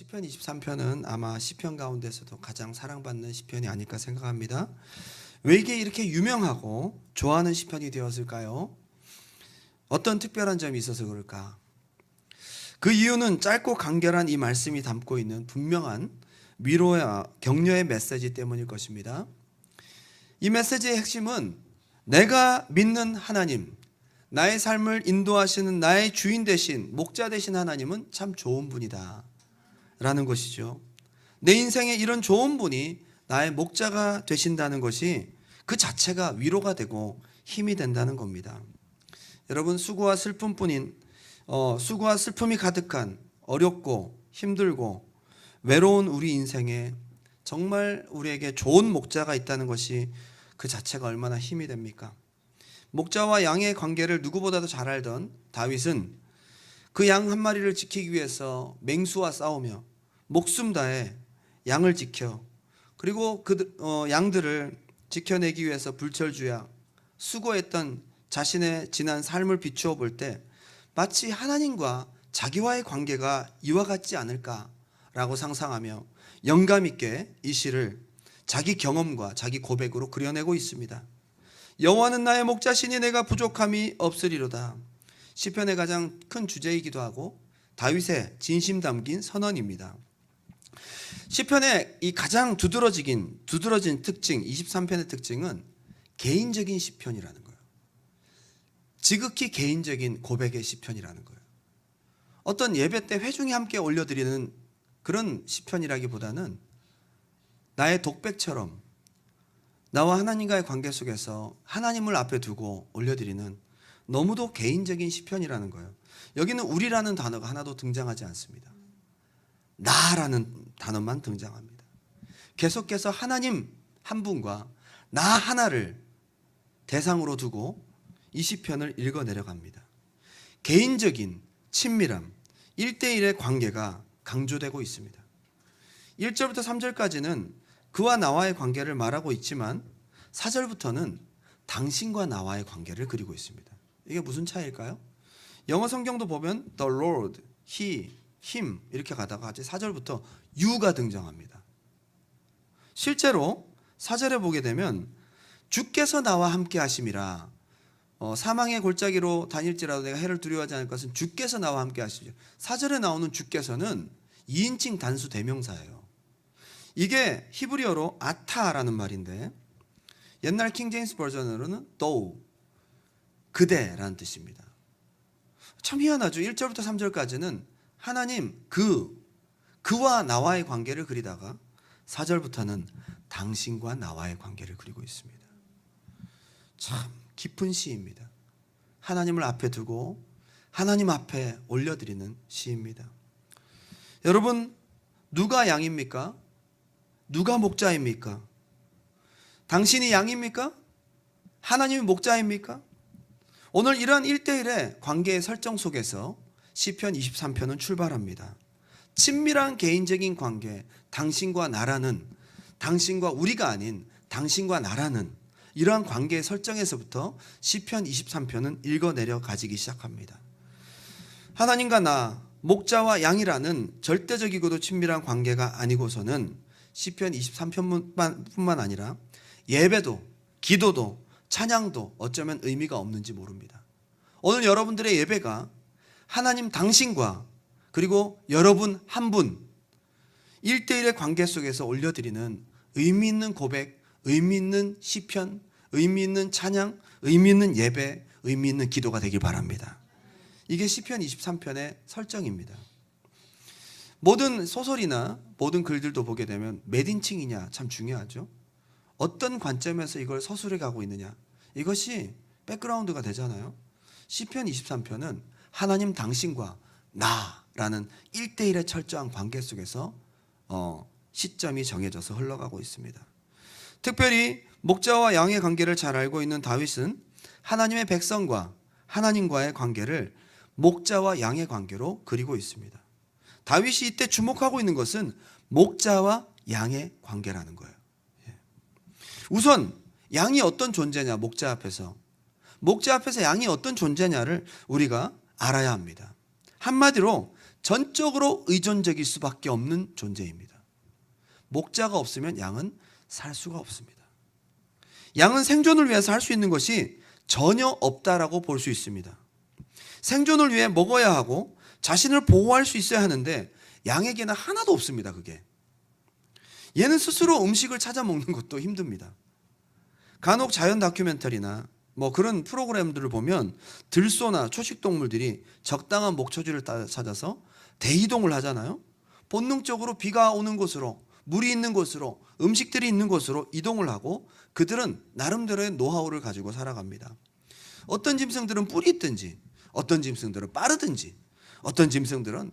시편 23편은 아마 시편 가운데서도 가장 사랑받는 시편이 아닐까 생각합니다. 왜 이게 이렇게 유명하고 좋아하는 시편이 되었을까요? 어떤 특별한 점이 있어서 그럴까? 그 이유는 짧고 간결한 이 말씀이 담고 있는 분명한 위로와 격려의 메시지 때문일 것입니다. 이 메시지의 핵심은 내가 믿는 하나님, 나의 삶을 인도하시는 나의 주인 되신 목자 되신 하나님은 참 좋은 분이다 라는 것이죠. 내 인생에 이런 좋은 분이 나의 목자가 되신다는 것이 그 자체가 위로가 되고 힘이 된다는 겁니다. 여러분, 수고와 슬픔뿐인 수고와 슬픔이 가득한 어렵고 힘들고 외로운 우리 인생에 정말 우리에게 좋은 목자가 있다는 것이 그 자체가 얼마나 힘이 됩니까? 목자와 양의 관계를 누구보다도 잘 알던 다윗은 그 양 한 마리를 지키기 위해서 맹수와 싸우며 목숨 다해 양을 지켜, 그리고 그 양들을 지켜내기 위해서 불철주야 수고했던 자신의 지난 삶을 비추어 볼 때 마치 하나님과 자기와의 관계가 이와 같지 않을까라고 상상하며 영감 있게 이 시를 자기 경험과 자기 고백으로 그려내고 있습니다. 여호와는 나의 목자시니 내가 부족함이 없으리로다. 시편의 가장 큰 주제이기도 하고 다윗의 진심 담긴 선언입니다. 시편의 이 가장 두드러진 특징, 23편의 특징은 개인적인 시편이라는 거예요. 지극히 개인적인 고백의 시편이라는 거예요. 어떤 예배 때 회중이 함께 올려드리는 그런 시편이라기보다는 나의 독백처럼 나와 하나님과의 관계 속에서 하나님을 앞에 두고 올려드리는 너무도 개인적인 시편이라는 거예요. 여기는 우리라는 단어가 하나도 등장하지 않습니다. 나라는 단어만 등장합니다. 계속해서 하나님 한 분과 나 하나를 대상으로 두고 이 시편을 읽어 내려갑니다. 개인적인 친밀함, 1대1의 관계가 강조되고 있습니다. 1절부터 3절까지는 그와 나와의 관계를 말하고 있지만 4절부터는 당신과 나와의 관계를 그리고 있습니다. 이게 무슨 차이일까요? 영어 성경도 보면 The Lord, He, Him 이렇게 가다가 4절부터 You가 등장합니다. 실제로 4절에 보게 되면 주께서 나와 함께 하심이라, 사망의 골짜기로 다닐지라도 내가 해를 두려워하지 않을 것은 주께서 나와 함께 하시죠. 4절에 나오는 주께서는 2인칭 단수 대명사예요. 이게 히브리어로 아타라는 말인데 옛날 킹제임스 버전으로는 thou, 그대라는 뜻입니다. 참 희한하죠. 1절부터 3절까지는 하나님 그와 나와의 관계를 그리다가 4절부터는 당신과 나와의 관계를 그리고 있습니다. 참 깊은 시입니다. 하나님을 앞에 두고 하나님 앞에 올려드리는 시입니다. 여러분, 누가 양입니까? 누가 목자입니까? 당신이 양입니까? 하나님이 목자입니까? 오늘 이러한 1대1의 관계의 설정 속에서 시편 23편은 출발합니다. 친밀한 개인적인 관계, 당신과 나라는, 당신과 우리가 아닌 당신과 나라는 이러한 관계의 설정에서부터 시편 23편은 읽어내려 가지기 시작합니다. 하나님과 나, 목자와 양이라는 절대적이고도 친밀한 관계가 아니고서는 시편 23편뿐만 아니라 예배도, 기도도, 찬양도 어쩌면 의미가 없는지 모릅니다. 오늘 여러분들의 예배가 하나님 당신과 그리고 여러분 한 분 1대1의 관계 속에서 올려드리는 의미 있는 고백, 의미 있는 시편, 의미 있는 찬양, 의미 있는 예배, 의미 있는 기도가 되길 바랍니다. 이게 시편 23편의 설정입니다. 모든 소설이나 모든 글들도 보게 되면 몇 인칭이냐 참 중요하죠. 어떤 관점에서 이걸 서술해 가고 있느냐, 이것이 백그라운드가 되잖아요. 시편 23편은 하나님 당신과 나라는 1대1의 철저한 관계 속에서 시점이 정해져서 흘러가고 있습니다. 특별히 목자와 양의 관계를 잘 알고 있는 다윗은 하나님의 백성과 하나님과의 관계를 목자와 양의 관계로 그리고 있습니다. 다윗이 이때 주목하고 있는 것은 목자와 양의 관계라는 거예요. 우선 양이 어떤 존재냐, 목자 앞에서 양이 어떤 존재냐를 우리가 알아야 합니다. 한마디로 전적으로 의존적일 수밖에 없는 존재입니다. 목자가 없으면 양은 살 수가 없습니다. 양은 생존을 위해서 할 수 있는 것이 전혀 없다라고 볼 수 있습니다. 생존을 위해 먹어야 하고 자신을 보호할 수 있어야 하는데 양에게는 하나도 없습니다. 그게. 얘는 스스로 음식을 찾아 먹는 것도 힘듭니다. 간혹 자연 다큐멘터리나 그런 프로그램들을 보면 들소나 초식동물들이 적당한 목초지를 찾아서 대이동을 하잖아요. 본능적으로 비가 오는 곳으로, 물이 있는 곳으로, 음식들이 있는 곳으로 이동을 하고 그들은 나름대로의 노하우를 가지고 살아갑니다. 어떤 짐승들은 뿔이 있든지, 어떤 짐승들은 빠르든지, 어떤 짐승들은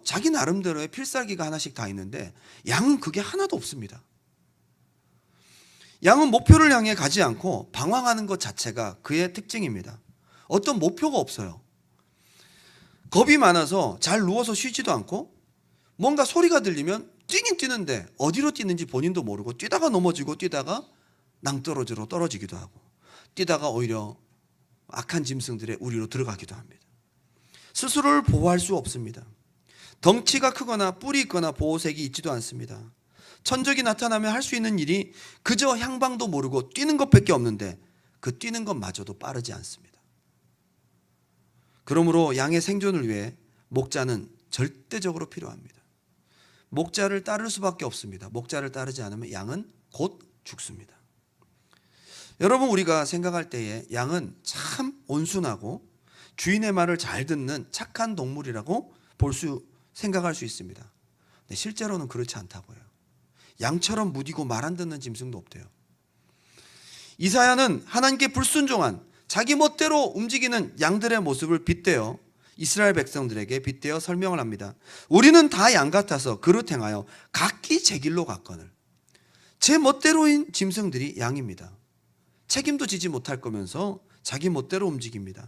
자기 나름대로의 필살기가 하나씩 다 있는데 양은 그게 하나도 없습니다. 양은 목표를 향해 가지 않고 방황하는 것 자체가 그의 특징입니다. 어떤 목표가 없어요. 겁이 많아서 잘 누워서 쉬지도 않고 뭔가 소리가 들리면 뛰긴 뛰는데 어디로 뛰는지 본인도 모르고 뛰다가 넘어지고 뛰다가 낭떠러지로 떨어지기도 하고 뛰다가 오히려 악한 짐승들의 우리로 들어가기도 합니다. 스스로를 보호할 수 없습니다. 덩치가 크거나 뿔이 있거나 보호색이 있지도 않습니다. 천적이 나타나면 할 수 있는 일이 그저 향방도 모르고 뛰는 것밖에 없는데 그 뛰는 것마저도 빠르지 않습니다. 그러므로 양의 생존을 위해 목자는 절대적으로 필요합니다. 목자를 따를 수밖에 없습니다. 목자를 따르지 않으면 양은 곧 죽습니다. 여러분, 우리가 생각할 때에 양은 참 온순하고 주인의 말을 잘 듣는 착한 동물이라고 생각할 수 있습니다. 근데 실제로는 그렇지 않다고요. 양처럼 무디고 말 안 듣는 짐승도 없대요. 이사야는 하나님께 불순종한 자기 멋대로 움직이는 양들의 모습을 빗대어 이스라엘 백성들에게 빗대어 설명을 합니다. 우리는 다 양 같아서 그릇 행하여 각기 제 길로 갔거늘. 제 멋대로인 짐승들이 양입니다. 책임도 지지 못할 거면서 자기 멋대로 움직입니다.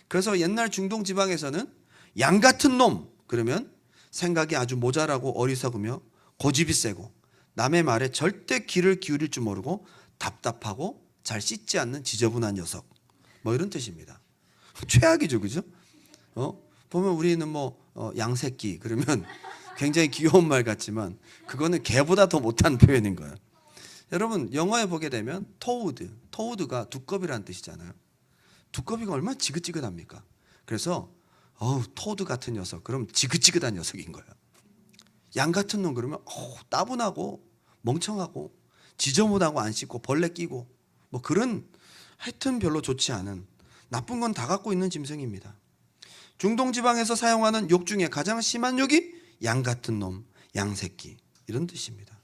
그래서 옛날 중동 지방에서는 양 같은 놈 그러면 생각이 아주 모자라고 어리석으며 고집이 세고 남의 말에 절대 귀를 기울일 줄 모르고 답답하고 잘 씻지 않는 지저분한 녀석, 이런 뜻입니다. 최악이죠, 그죠? 보면 우리는 양새끼 그러면 굉장히 귀여운 말 같지만 그거는 개보다 더 못한 표현인 거예요. 여러분, 영어에 보게 되면 토우드가 두꺼비라는 뜻이잖아요. 두꺼비가 얼마나 지긋지긋합니까? 그래서 토우드 같은 녀석, 그럼 지긋지긋한 녀석인 거예요. 양 같은 놈 그러면 따분하고 멍청하고 지저분하고 안 씻고 벌레 끼고 그런 하여튼 별로 좋지 않은 나쁜 건 다 갖고 있는 짐승입니다. 중동 지방에서 사용하는 욕 중에 가장 심한 욕이 양 같은 놈, 양새끼 이런 뜻입니다.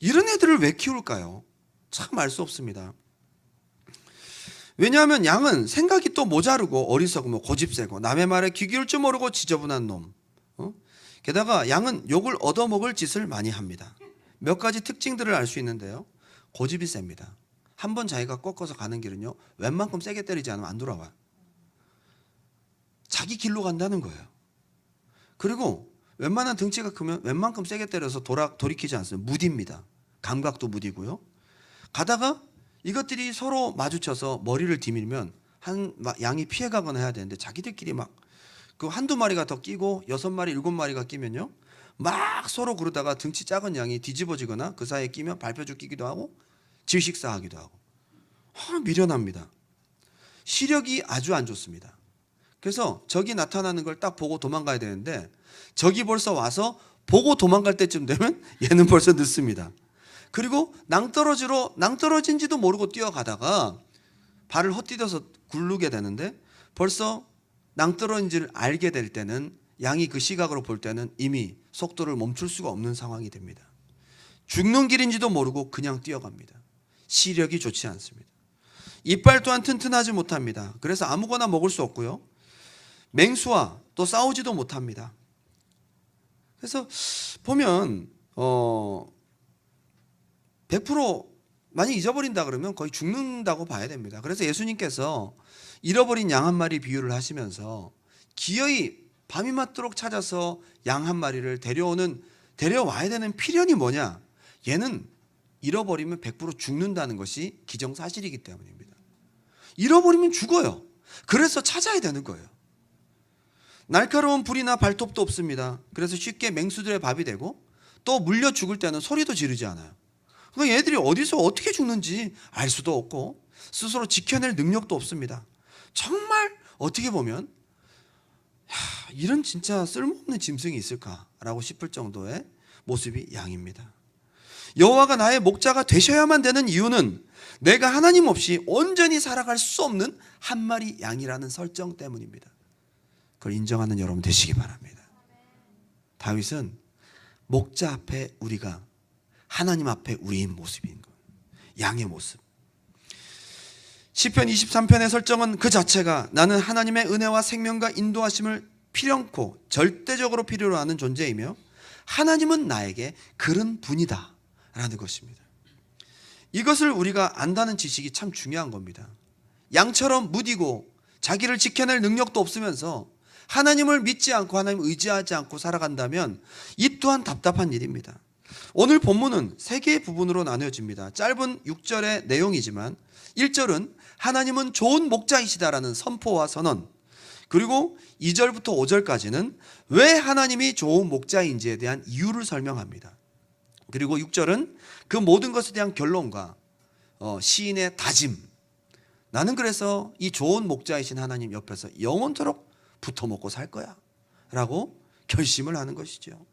이런 애들을 왜 키울까요? 참 알 수 없습니다. 왜냐하면 양은 생각이 또 모자르고 어리석으며 고집세고 남의 말에 귀 기울 줄 모르고 지저분한 놈. 게다가 양은 욕을 얻어먹을 짓을 많이 합니다. 몇 가지 특징들을 알 수 있는데요. 고집이 셉니다. 한번 자기가 꺾어서 가는 길은요, 웬만큼 세게 때리지 않으면 안 돌아와요. 자기 길로 간다는 거예요. 그리고 웬만한 덩치가 크면 웬만큼 세게 때려서 돌이키지 않습니다. 무디입니다. 감각도 무디고요. 가다가 이것들이 서로 마주쳐서 머리를 디밀면 양이 피해가거나 해야 되는데 자기들끼리 그 한두 마리가 더 끼고 6마리, 7마리가 끼면요, 막 서로 그러다가 등치 작은 양이 뒤집어지거나 그 사이에 끼면 발표죽 끼기도 하고 질식사하기도 하고 미련합니다. 시력이 아주 안 좋습니다. 그래서 적이 나타나는 걸 딱 보고 도망가야 되는데 적이 벌써 와서 보고 도망갈 때쯤 되면 얘는 벌써 늦습니다. 그리고 낭떠러진지도 모르고 뛰어가다가 발을 헛디뎌서 굴르게 되는데 벌써 낭떠러진지를 알게 될 때는 양이 그 시각으로 볼 때는 이미 속도를 멈출 수가 없는 상황이 됩니다. 죽는 길인지도 모르고 그냥 뛰어갑니다. 시력이 좋지 않습니다. 이빨 또한 튼튼하지 못합니다. 그래서 아무거나 먹을 수 없고요. 맹수와 또 싸우지도 못합니다. 그래서 보면 100% 만약 잊어버린다 그러면 거의 죽는다고 봐야 됩니다. 그래서 예수님께서 잃어버린 양 한 마리 비유를 하시면서 기어이 밤이 맞도록 찾아서 양 한 마리를 데려와야 되는 필연이 뭐냐? 얘는 잃어버리면 100% 죽는다는 것이 기정사실이기 때문입니다. 잃어버리면 죽어요. 그래서 찾아야 되는 거예요. 날카로운 불이나 발톱도 없습니다. 그래서 쉽게 맹수들의 밥이 되고 또 물려 죽을 때는 소리도 지르지 않아요. 그러니까 얘들이 어디서 어떻게 죽는지 알 수도 없고 스스로 지켜낼 능력도 없습니다. 정말 어떻게 보면 이런 진짜 쓸모없는 짐승이 있을까라고 싶을 정도의 모습이 양입니다. 여호와가 나의 목자가 되셔야만 되는 이유는 내가 하나님 없이 온전히 살아갈 수 없는 한 마리 양이라는 설정 때문입니다. 그걸 인정하는 여러분 되시기 바랍니다. 다윗은 목자 앞에 우리가, 하나님 앞에 우리인 모습인 거예요. 양의 모습. 시편 23편의 설정은 그 자체가 나는 하나님의 은혜와 생명과 인도하심을 필연코 절대적으로 필요로 하는 존재이며 하나님은 나에게 그런 분이다 라는 것입니다. 이것을 우리가 안다는 지식이 참 중요한 겁니다. 양처럼 무디고 자기를 지켜낼 능력도 없으면서 하나님을 믿지 않고 하나님을 의지하지 않고 살아간다면 이 또한 답답한 일입니다. 오늘 본문은 세 개의 부분으로 나뉘어집니다. 짧은 6절의 내용이지만 1절은 하나님은 좋은 목자이시다라는 선포와 선언, 그리고 2절부터 5절까지는 왜 하나님이 좋은 목자인지에 대한 이유를 설명합니다. 그리고 6절은 그 모든 것에 대한 결론과 시인의 다짐, 나는 그래서 이 좋은 목자이신 하나님 옆에서 영원토록 붙어먹고 살 거야 라고 결심을 하는 것이죠.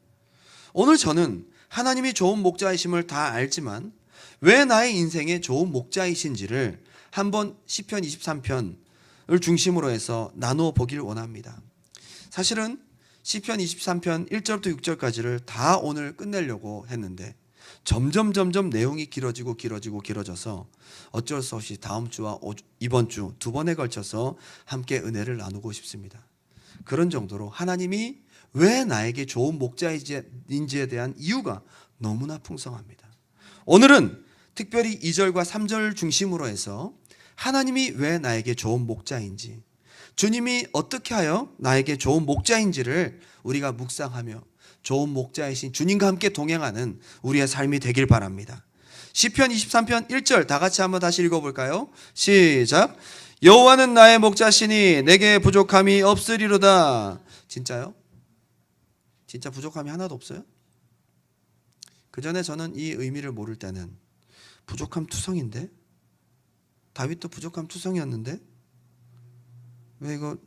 오늘 저는 하나님이 좋은 목자이심을 다 알지만 왜 나의 인생에 좋은 목자이신지를 한번 시편 23편을 중심으로 해서 나누어 보길 원합니다. 사실은 시편 23편 1절부터 6절까지를 다 오늘 끝내려고 했는데 점점 내용이 길어져서 어쩔 수 없이 다음 주와 이번 주 두 번에 걸쳐서 함께 은혜를 나누고 싶습니다. 그런 정도로 하나님이 왜 나에게 좋은 목자인지에 대한 이유가 너무나 풍성합니다. 오늘은 특별히 2절과 3절 중심으로 해서 하나님이 왜 나에게 좋은 목자인지, 주님이 어떻게 하여 나에게 좋은 목자인지를 우리가 묵상하며 좋은 목자이신 주님과 함께 동행하는 우리의 삶이 되길 바랍니다. 시편 23편 1절 다 같이 한번 다시 읽어볼까요? 시작. 여호와는 나의 목자시니 내게 부족함이 없으리로다. 진짜요? 진짜 부족함이 하나도 없어요? 그 전에 저는 이 의미를 모를 때는 부족함 투성인데, 다윗도 부족함 투성이었는데 왜 이거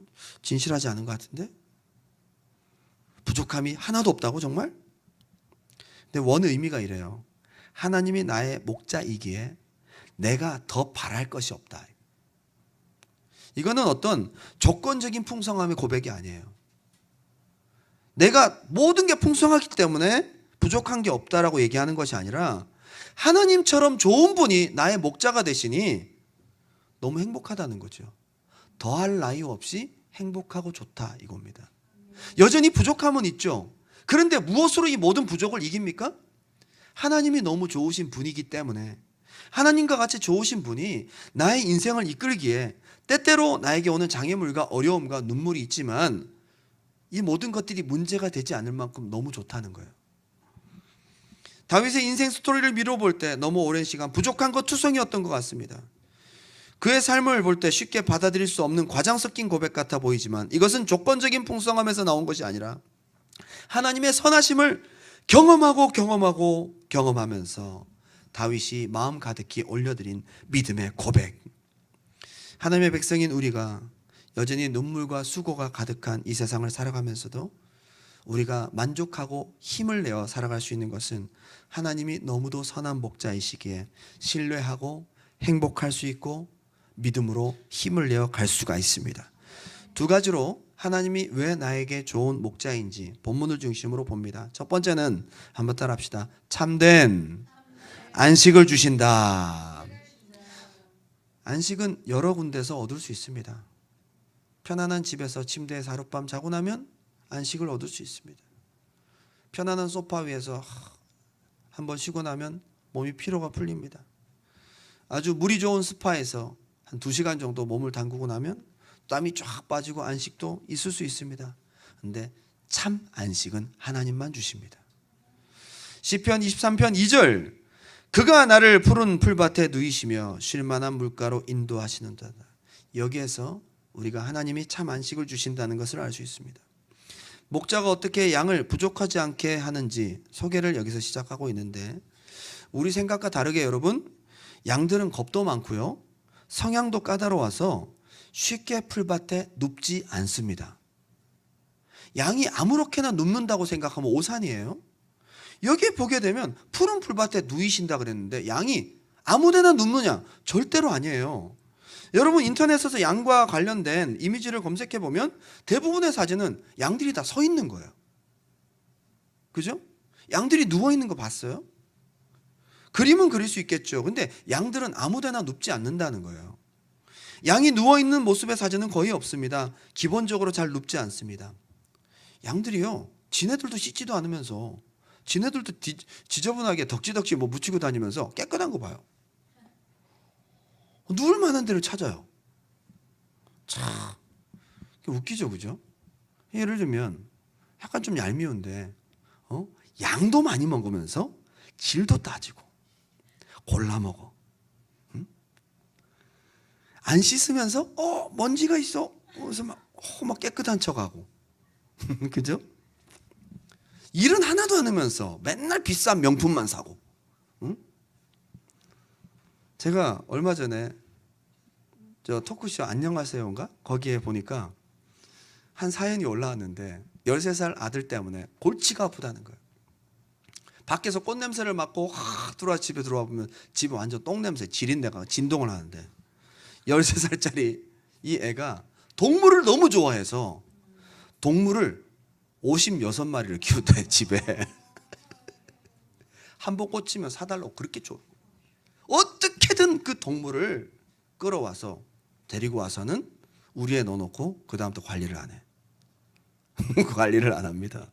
진실하지 않은 것 같은데? 부족함이 하나도 없다고 정말? 근데 원 의미가 이래요. 하나님이 나의 목자이기에 내가 더 바랄 것이 없다. 이거는 어떤 조건적인 풍성함의 고백이 아니에요. 내가 모든 게 풍성하기 때문에 부족한 게 없다라고 얘기하는 것이 아니라 하나님처럼 좋은 분이 나의 목자가 되시니 너무 행복하다는 거죠. 더할 나위 없이 행복하고 좋다 이겁니다. 여전히 부족함은 있죠. 그런데 무엇으로 이 모든 부족을 이깁니까? 하나님이 너무 좋으신 분이기 때문에, 하나님과 같이 좋으신 분이 나의 인생을 이끌기에 때때로 나에게 오는 장애물과 어려움과 눈물이 있지만 이 모든 것들이 문제가 되지 않을 만큼 너무 좋다는 거예요. 다윗의 인생 스토리를 미뤄볼 때 너무 오랜 시간 부족한 것 투성이었던 것 같습니다. 그의 삶을 볼 때 쉽게 받아들일 수 없는 과장 섞인 고백 같아 보이지만 이것은 조건적인 풍성함에서 나온 것이 아니라 하나님의 선하심을 경험하면서 다윗이 마음 가득히 올려드린 믿음의 고백. 하나님의 백성인 우리가 여전히 눈물과 수고가 가득한 이 세상을 살아가면서도 우리가 만족하고 힘을 내어 살아갈 수 있는 것은 하나님이 너무도 선한 목자이시기에 신뢰하고 행복할 수 있고 믿음으로 힘을 내어 갈 수가 있습니다. 두 가지로 하나님이 왜 나에게 좋은 목자인지 본문을 중심으로 봅니다. 첫 번째는 한번 따라합시다. 참된 안식을 주신다. 안식은 여러 군데서 얻을 수 있습니다. 편안한 집에서 침대에서 하룻밤 자고 나면 안식을 얻을 수 있습니다. 편안한 소파 위에서 한번 쉬고 나면 몸이 피로가 풀립니다. 아주 물이 좋은 스파에서 한 2시간 정도 몸을 담그고 나면 땀이 쫙 빠지고 안식도 있을 수 있습니다. 그런데 참 안식은 하나님만 주십니다. 시편 23편 2절 그가 나를 푸른 풀밭에 누이시며 쉴만한 물가로 인도하시는도다. 여기에서 우리가 하나님이 참 안식을 주신다는 것을 알 수 있습니다. 목자가 어떻게 양을 부족하지 않게 하는지 소개를 여기서 시작하고 있는데, 우리 생각과 다르게 여러분, 양들은 겁도 많고요, 성향도 까다로워서 쉽게 풀밭에 눕지 않습니다. 양이 아무렇게나 눕는다고 생각하면 오산이에요. 여기에 보게 되면 푸른 풀밭에 누이신다 그랬는데 양이 아무데나 눕느냐? 절대로 아니에요. 여러분 인터넷에서 양과 관련된 이미지를 검색해 보면 대부분의 사진은 양들이 다 서 있는 거예요. 그죠? 양들이 누워 있는 거 봤어요? 그림은 그릴 수 있겠죠. 근데 양들은 아무데나 눕지 않는다는 거예요. 양이 누워 있는 모습의 사진은 거의 없습니다. 기본적으로 잘 눕지 않습니다. 양들이요, 지네들도 씻지도 않으면서 지네들도 지저분하게 덕지덕지 뭐 묻히고 다니면서 깨끗한 거 봐요. 누울 만한 데를 찾아요. 참 웃기죠, 그죠? 예를 들면 약간 좀 얄미운데 양도 많이 먹으면서 질도 따지고 골라 먹어. 응? 안 씻으면서 먼지가 있어. 그래서 막 깨끗한 척하고. 그죠? 일은 하나도 안 하면서 맨날 비싼 명품만 사고. 응? 제가 얼마 전에 저 토크쇼 안녕하세요인가? 거기에 보니까 한 사연이 올라왔는데 13살 아들 때문에 골치가 아프다는 거예요. 밖에서 꽃냄새를 맡고 집에 들어와 보면 집에 완전 똥냄새, 지린내가 진동을 하는데 13살짜리 이 애가 동물을 너무 좋아해서 동물을 56마리를 키웠대, 집에. 한 번 꽂히면 사달라고 그렇게 줘. 어떻게든 그 동물을 끌어와서 데리고 와서는 우리에 넣어놓고 그 다음부터 관리를 안 해. 관리를 안 합니다.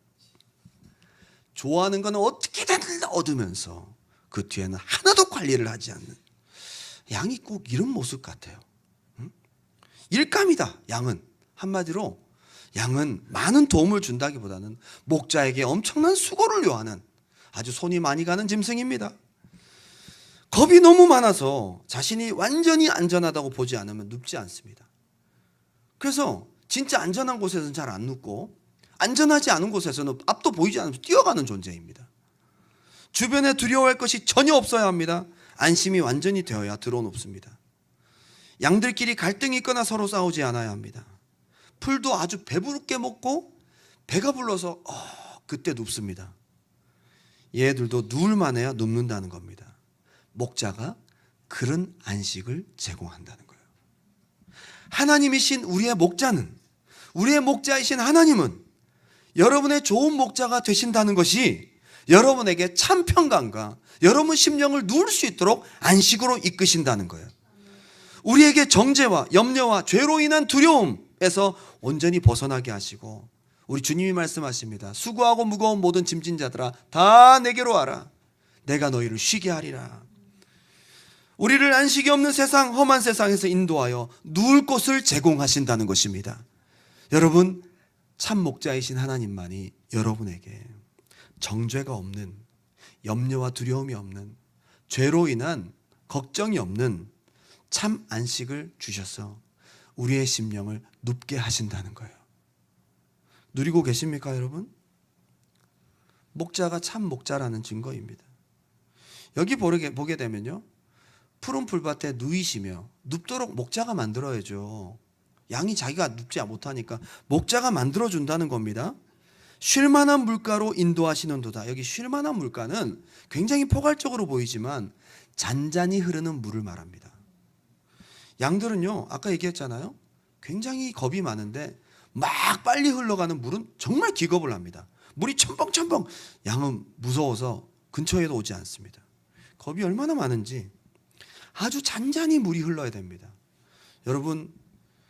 좋아하는 거는 어떻게든 얻으면서 그 뒤에는 하나도 관리를 하지 않는 양이 꼭 이런 모습 같아요. 일감이다. 양은 한마디로 양은 많은 도움을 준다기보다는 목자에게 엄청난 수고를 요하는 아주 손이 많이 가는 짐승입니다. 겁이 너무 많아서 자신이 완전히 안전하다고 보지 않으면 눕지 않습니다. 그래서 진짜 안전한 곳에서는 잘 안 눕고 안전하지 않은 곳에서는 앞도 보이지 않으면서 뛰어가는 존재입니다. 주변에 두려워할 것이 전혀 없어야 합니다. 안심이 완전히 되어야 드러눕습니다. 양들끼리 갈등이 있거나 서로 싸우지 않아야 합니다. 풀도 아주 배부르게 먹고 배가 불러서 그때 눕습니다. 얘들도 누울만 해야 눕는다는 겁니다. 목자가 그런 안식을 제공한다는 거예요. 하나님이신 우리의 목자는, 우리의 목자이신 하나님은 여러분의 좋은 목자가 되신다는 것이 여러분에게 참 평강과 여러분 심령을 누울 수 있도록 안식으로 이끄신다는 거예요. 우리에게 정죄와 염려와 죄로 인한 두려움에서 온전히 벗어나게 하시고, 우리 주님이 말씀하십니다. 수고하고 무거운 모든 짐진 자들아 다 내게로 와라. 내가 너희를 쉬게 하리라. 우리를 안식이 없는 세상, 험한 세상에서 인도하여 누울 곳을 제공하신다는 것입니다. 여러분, 참 목자이신 하나님만이 여러분에게 정죄가 없는, 염려와 두려움이 없는, 죄로 인한 걱정이 없는 참 안식을 주셔서 우리의 심령을 눕게 하신다는 거예요. 누리고 계십니까, 여러분? 목자가 참 목자라는 증거입니다. 여기 보게 되면요, 푸른 풀밭에 누이시며, 눕도록 목자가 만들어야죠. 양이 자기가 눕지 못하니까 목자가 만들어준다는 겁니다. 쉴만한 물가로 인도하시는도다. 여기 쉴만한 물가는 굉장히 포괄적으로 보이지만 잔잔히 흐르는 물을 말합니다. 양들은요, 아까 얘기했잖아요, 굉장히 겁이 많은데 막 빨리 흘러가는 물은 정말 기겁을 합니다. 물이 첨벙첨벙. 양은 무서워서 근처에도 오지 않습니다. 겁이 얼마나 많은지 아주 잔잔히 물이 흘러야 됩니다. 여러분,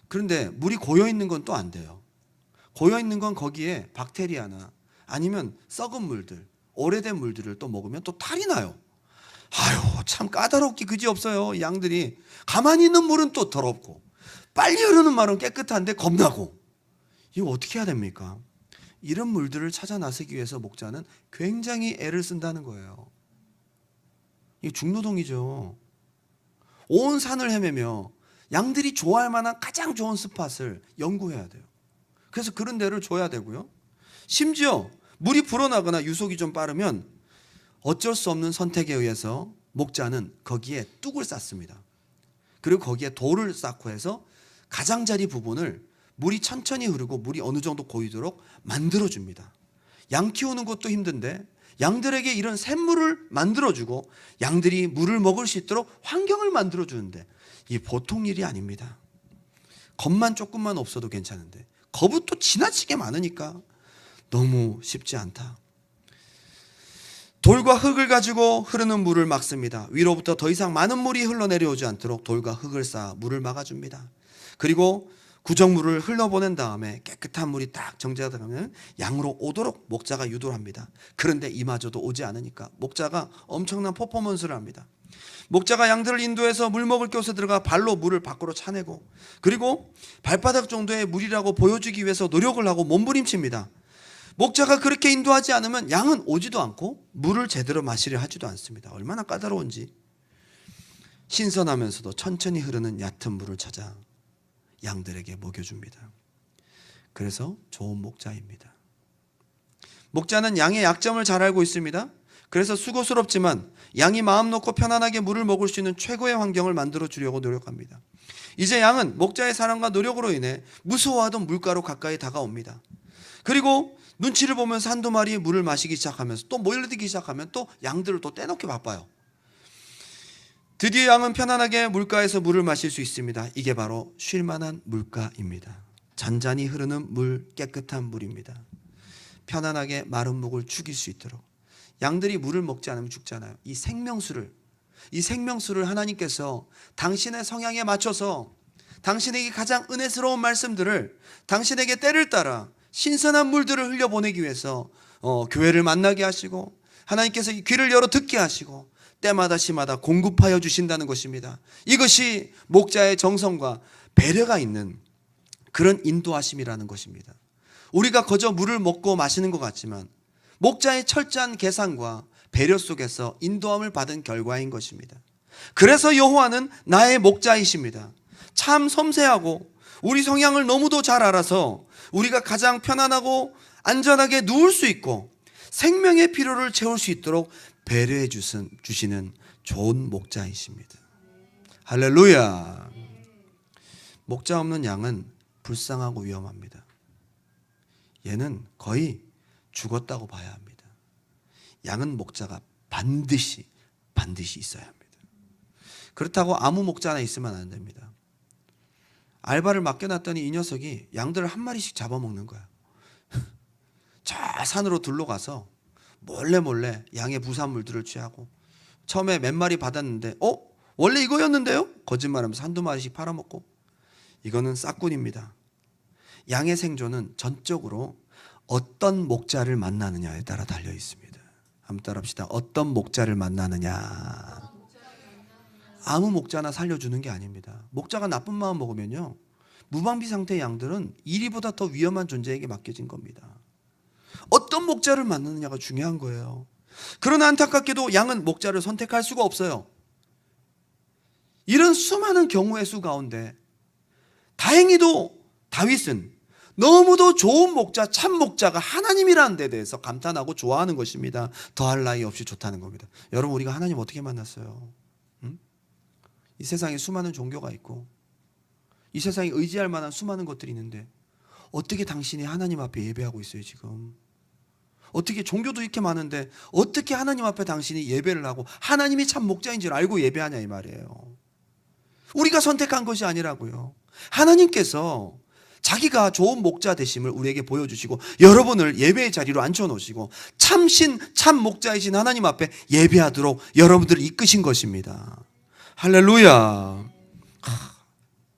그런데 물이 고여있는 건 또 안 돼요. 고여있는 건 거기에 박테리아나 아니면 썩은 물들, 오래된 물들을 또 먹으면 또 탈이 나요. 아유, 참 까다롭기 그지없어요. 양들이 가만히 있는 물은 또 더럽고 빨리 흐르는 말은 깨끗한데 겁나고. 이거 어떻게 해야 됩니까? 이런 물들을 찾아 나서기 위해서 목자는 굉장히 애를 쓴다는 거예요. 이게 중노동이죠. 온 산을 헤매며 양들이 좋아할 만한 가장 좋은 스팟을 연구해야 돼요. 그래서 그런 데를 줘야 되고요. 심지어 물이 불어나거나 유속이 좀 빠르면 어쩔 수 없는 선택에 의해서 목자는 거기에 뚝을 쌓습니다. 그리고 거기에 돌을 쌓고 해서 가장자리 부분을 물이 천천히 흐르고 물이 어느 정도 고이도록 만들어줍니다. 양 키우는 것도 힘든데 양들에게 이런 샘물을 만들어주고 양들이 물을 먹을 수 있도록 환경을 만들어주는데 이 보통 일이 아닙니다. 겁만 조금만 없어도 괜찮은데 겁은 또 지나치게 많으니까 너무 쉽지 않다. 돌과 흙을 가지고 흐르는 물을 막습니다. 위로부터 더 이상 많은 물이 흘러내려오지 않도록 돌과 흙을 쌓아 물을 막아줍니다. 그리고 구정물을 흘러보낸 다음에 깨끗한 물이 딱 정제되면 양으로 오도록 목자가 유도를 합니다. 그런데 이마저도 오지 않으니까 목자가 엄청난 퍼포먼스를 합니다. 목자가 양들을 인도해서 물 먹을 곳에 들어가 발로 물을 밖으로 차내고 그리고 발바닥 정도의 물이라고 보여주기 위해서 노력을 하고 몸부림칩니다. 목자가 그렇게 인도하지 않으면 양은 오지도 않고 물을 제대로 마시려 하지도 않습니다. 얼마나 까다로운지. 신선하면서도 천천히 흐르는 얕은 물을 찾아 양들에게 먹여줍니다. 그래서 좋은 목자입니다. 목자는 양의 약점을 잘 알고 있습니다. 그래서 수고스럽지만 양이 마음 놓고 편안하게 물을 먹을 수 있는 최고의 환경을 만들어 주려고 노력합니다. 이제 양은 목자의 사랑과 노력으로 인해 무서워하던 물가로 가까이 다가옵니다. 그리고 눈치를 보면서 한두 마리의 물을 마시기 시작하면서 또 몰려들기 시작하면 또 양들을 또 떼놓기 바빠요. 드디어 양은 편안하게 물가에서 물을 마실 수 있습니다. 이게 바로 쉴만한 물가입니다. 잔잔히 흐르는 물, 깨끗한 물입니다. 편안하게 마른 목을 죽일 수 있도록. 양들이 물을 먹지 않으면 죽잖아요. 이 생명수를 하나님께서 당신의 성향에 맞춰서 당신에게 가장 은혜스러운 말씀들을 당신에게 때를 따라 신선한 물들을 흘려보내기 위해서 교회를 만나게 하시고 하나님께서 귀를 열어 듣게 하시고 때마다 시마다 공급하여 주신다는 것입니다. 이것이 목자의 정성과 배려가 있는 그런 인도하심이라는 것입니다. 우리가 거저 물을 먹고 마시는 것 같지만 목자의 철저한 계산과 배려 속에서 인도함을 받은 결과인 것입니다. 그래서 여호와는 나의 목자이십니다. 참 섬세하고 우리 성향을 너무도 잘 알아서 우리가 가장 편안하고 안전하게 누울 수 있고 생명의 필요를 채울 수 있도록 배려해 주시는 좋은 목자이십니다. 할렐루야. 목자 없는 양은 불쌍하고 위험합니다. 얘는 거의 죽었다고 봐야 합니다. 양은 목자가 반드시 있어야 합니다. 그렇다고 아무 목자 하나 있으면 안 됩니다. 알바를 맡겨놨더니 이 녀석이 양들을 한 마리씩 잡아먹는 거야. 저 산으로 둘러가서 몰래 양의 부산물들을 취하고 처음에 몇 마리 받았는데 원래 이거였는데요? 거짓말하면서 한두 마리씩 팔아먹고. 이거는 싹군입니다. 양의 생존은 전적으로 어떤 목자를 만나느냐에 따라 달려 있습니다. 한번 따라합시다. 어떤 목자를 만나느냐. 아무 목자나 살려주는 게 아닙니다. 목자가 나쁜 마음 먹으면요, 무방비 상태의 양들은 이리보다 더 위험한 존재에게 맡겨진 겁니다. 어떤 목자를 만나느냐가 중요한 거예요. 그러나 안타깝게도 양은 목자를 선택할 수가 없어요. 이런 수많은 경우의 수 가운데 다행히도 다윗은 너무도 좋은 목자, 참 목자가 하나님이라는 데 대해서 감탄하고 좋아하는 것입니다. 더할 나위 없이 좋다는 겁니다. 여러분, 우리가 하나님 어떻게 만났어요? 이 세상에 수많은 종교가 있고 이 세상에 의지할 만한 수많은 것들이 있는데 어떻게 당신이 하나님 앞에 예배하고 있어요 지금? 어떻게 종교도 이렇게 많은데 어떻게 하나님 앞에 당신이 예배를 하고 하나님이 참 목자인 줄 알고 예배하냐 이 말이에요. 우리가 선택한 것이 아니라고요. 하나님께서 자기가 좋은 목자 되심을 우리에게 보여주시고 여러분을 예배의 자리로 앉혀놓으시고 참 목자이신 하나님 앞에 예배하도록 여러분들을 이끄신 것입니다. 할렐루야.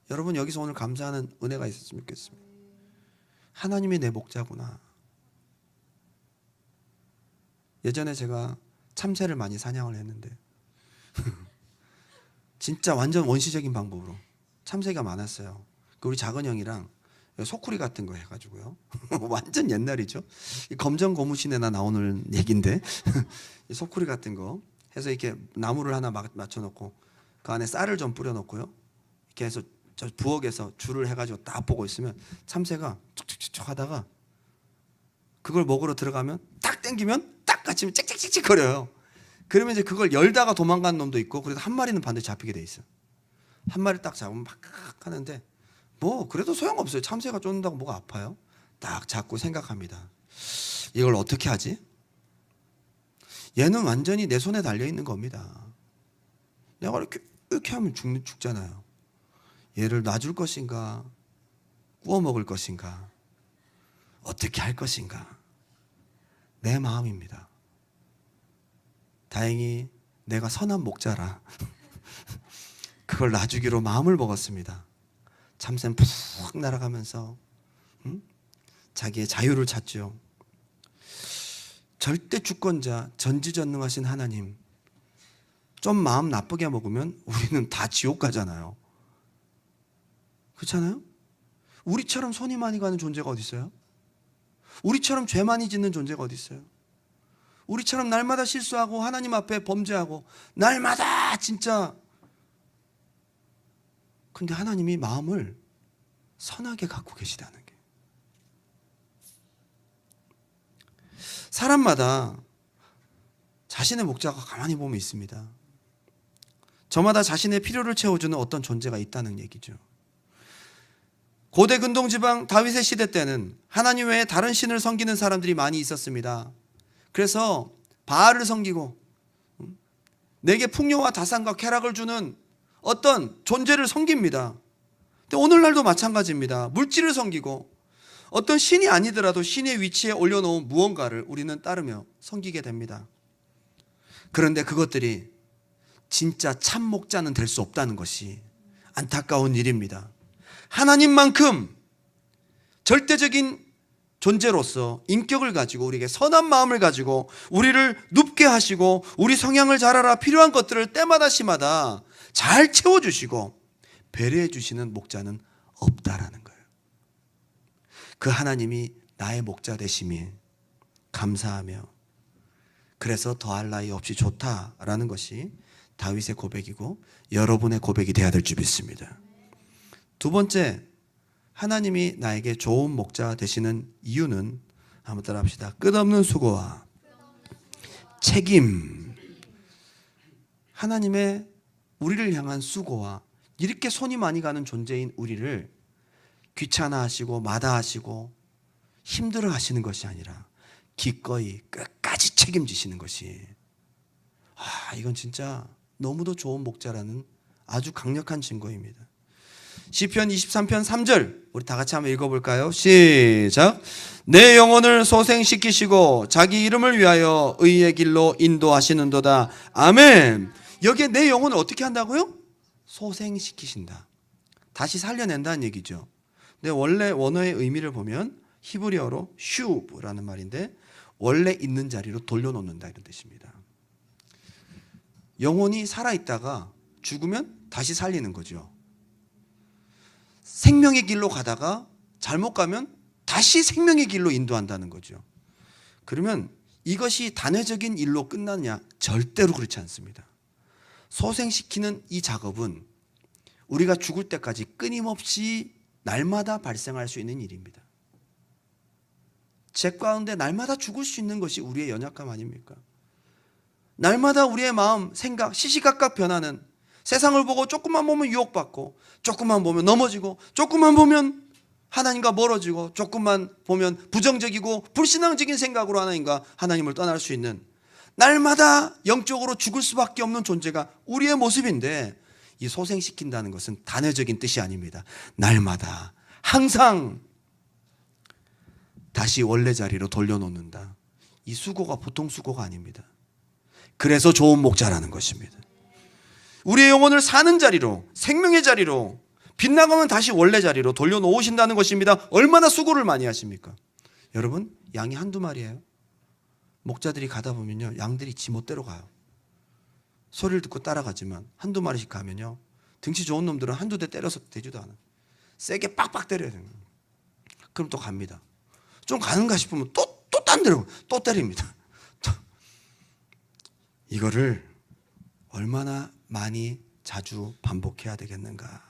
여러분, 여기서 오늘 감사하는 은혜가 있었으면 좋겠습니다. 하나님이 내 목자구나. 예전에 제가 참새를 많이 사냥을 했는데 진짜 완전 원시적인 방법으로 참새가 많았어요. 우리 작은 형이랑 소쿠리 같은 거 해가지고요. 완전 옛날이죠. 검정 고무신에나 나오는 얘기인데 소쿠리 같은 거 해서 이렇게 나무를 하나 맞춰놓고 그 안에 쌀을 좀 뿌려놓고요. 이렇게 해서 저 부엌에서 줄을 해가지고 딱 보고 있으면 참새가 촉촉촉 하다가 그걸 먹으러 들어가면 딱 땡기면 딱 갇히면 찍찍찍찍 거려요. 그러면 이제 그걸 열다가 도망가는 놈도 있고, 그래도 한 마리는 반드시 잡히게 돼 있어. 한 마리 딱 잡으면 막 하는데 뭐 그래도 소용없어요. 참새가 쫓는다고 뭐가 아파요? 딱 잡고 생각합니다. 이걸 어떻게 하지? 얘는 완전히 내 손에 달려 있는 겁니다. 내가 이렇게 하면 죽잖아요. 얘를 놔줄 것인가, 구워 먹을 것인가, 어떻게 할 것인가, 내 마음입니다. 다행히 내가 선한 목자라 그걸 놔주기로 마음을 먹었습니다. 참새는 푹 날아가면서 자기의 자유를 찾죠. 절대 주권자, 전지전능하신 하나님, 좀 마음 나쁘게 먹으면 우리는 다 지옥 가잖아요. 그렇잖아요? 우리처럼 손이 많이 가는 존재가 어디 있어요? 우리처럼 죄 많이 짓는 존재가 어디 있어요? 우리처럼 날마다 실수하고 하나님 앞에 범죄하고 날마다 진짜. 근데 하나님이 마음을 선하게 갖고 계시다는 게. 사람마다 자신의 목자가 가만히 보면 있습니다. 저마다 자신의 필요를 채워주는 어떤 존재가 있다는 얘기죠. 고대 근동지방 다윗의 시대 때는 하나님 외에 다른 신을 섬기는 사람들이 많이 있었습니다. 그래서 바알을 섬기고 내게 풍요와 다산과 쾌락을 주는 어떤 존재를 섬깁니다. 근데 오늘날도 마찬가지입니다. 물질을 섬기고 어떤 신이 아니더라도 신의 위치에 올려놓은 무언가를 우리는 따르며 섬기게 됩니다. 그런데 그것들이 진짜 참 목자는 될 수 없다는 것이 안타까운 일입니다. 하나님만큼 절대적인 존재로서 인격을 가지고 우리에게 선한 마음을 가지고 우리를 눕게 하시고 우리 성향을 잘 알아 필요한 것들을 때마다 시마다 잘 채워주시고 배려해 주시는 목자는 없다라는 거예요. 그 하나님이 나의 목자 되심이 감사하며 그래서 더할 나위 없이 좋다라는 것이 다윗의 고백이고 여러분의 고백이 되어야 될 줄 믿습니다. 두 번째, 하나님이 나에게 좋은 목자 되시는 이유는 한번 따라 합시다. 끝없는 수고와 책임. 하나님의 우리를 향한 수고와 이렇게 손이 많이 가는 존재인 우리를 귀찮아하시고 마다하시고 힘들어 하시는 것이 아니라 기꺼이 끝까지 책임지시는 것이, 이건 진짜 너무도 좋은 목자라는 아주 강력한 증거입니다. 시편 23편 3절 우리 다 같이 한번 읽어볼까요? 시작. 내 영혼을 소생시키시고 자기 이름을 위하여 의의 길로 인도하시는도다. 아멘. 여기에 내 영혼을 어떻게 한다고요? 소생시키신다. 다시 살려낸다는 얘기죠. 근데 원래 원어의 의미를 보면 히브리어로 슈브라는 말인데 원래 있는 자리로 돌려놓는다 이런 뜻입니다. 영혼이 살아있다가 죽으면 다시 살리는 거죠. 생명의 길로 가다가 잘못 가면 다시 생명의 길로 인도한다는 거죠. 그러면 이것이 단회적인 일로 끝나냐? 절대로 그렇지 않습니다. 소생시키는 이 작업은 우리가 죽을 때까지 끊임없이 날마다 발생할 수 있는 일입니다. 죄 가운데 날마다 죽을 수 있는 것이 우리의 연약함 아닙니까? 날마다 우리의 마음, 생각, 시시각각 변하는, 세상을 보고 조금만 보면 유혹받고 조금만 보면 넘어지고 조금만 보면 하나님과 멀어지고 조금만 보면 부정적이고 불신앙적인 생각으로 하나님을 떠날 수 있는 날마다 영적으로 죽을 수밖에 없는 존재가 우리의 모습인데, 이 소생시킨다는 것은 단회적인 뜻이 아닙니다. 날마다 항상 다시 원래 자리로 돌려놓는다. 이 수고가 보통 수고가 아닙니다. 그래서 좋은 목자라는 것입니다. 우리의 영혼을 사는 자리로, 생명의 자리로, 빗나가면 다시 원래 자리로 돌려놓으신다는 것입니다. 얼마나 수고를 많이 하십니까? 여러분, 양이 한두 마리예요. 목자들이 가다 보면요, 양들이 지멋대로 가요. 소리를 듣고 따라가지만 한두 마리씩 가면요, 등치 좋은 놈들은 한두 대 때려서 되지도 않아요. 세게 빡빡 때려야 돼요. 그럼 또 갑니다. 좀 가는가 싶으면 또 딴 데로 또 때립니다. 이거를 얼마나 많이 자주 반복해야 되겠는가.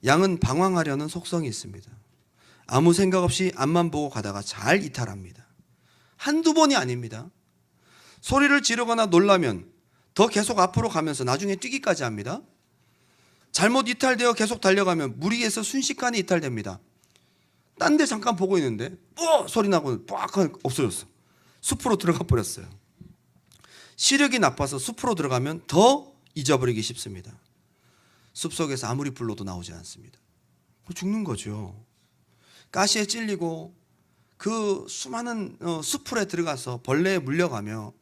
양은 방황하려는 속성이 있습니다. 아무 생각 없이 앞만 보고 가다가 잘 이탈합니다. 한두 번이 아닙니다. 소리를 지르거나 놀라면 더 계속 앞으로 가면서 나중에 뛰기까지 합니다. 잘못 이탈되어 계속 달려가면 무리해서 순식간에 이탈됩니다. 딴 데 잠깐 보고 있는데 소리 나고 빡 없어졌어. 숲으로 들어가 버렸어요. 시력이 나빠서 숲으로 들어가면 더 잊어버리기 쉽습니다. 숲속에서 아무리 불러도 나오지 않습니다. 죽는 거죠. 가시에 찔리고 그 수많은 숲풀에 들어가서 벌레에 물려가며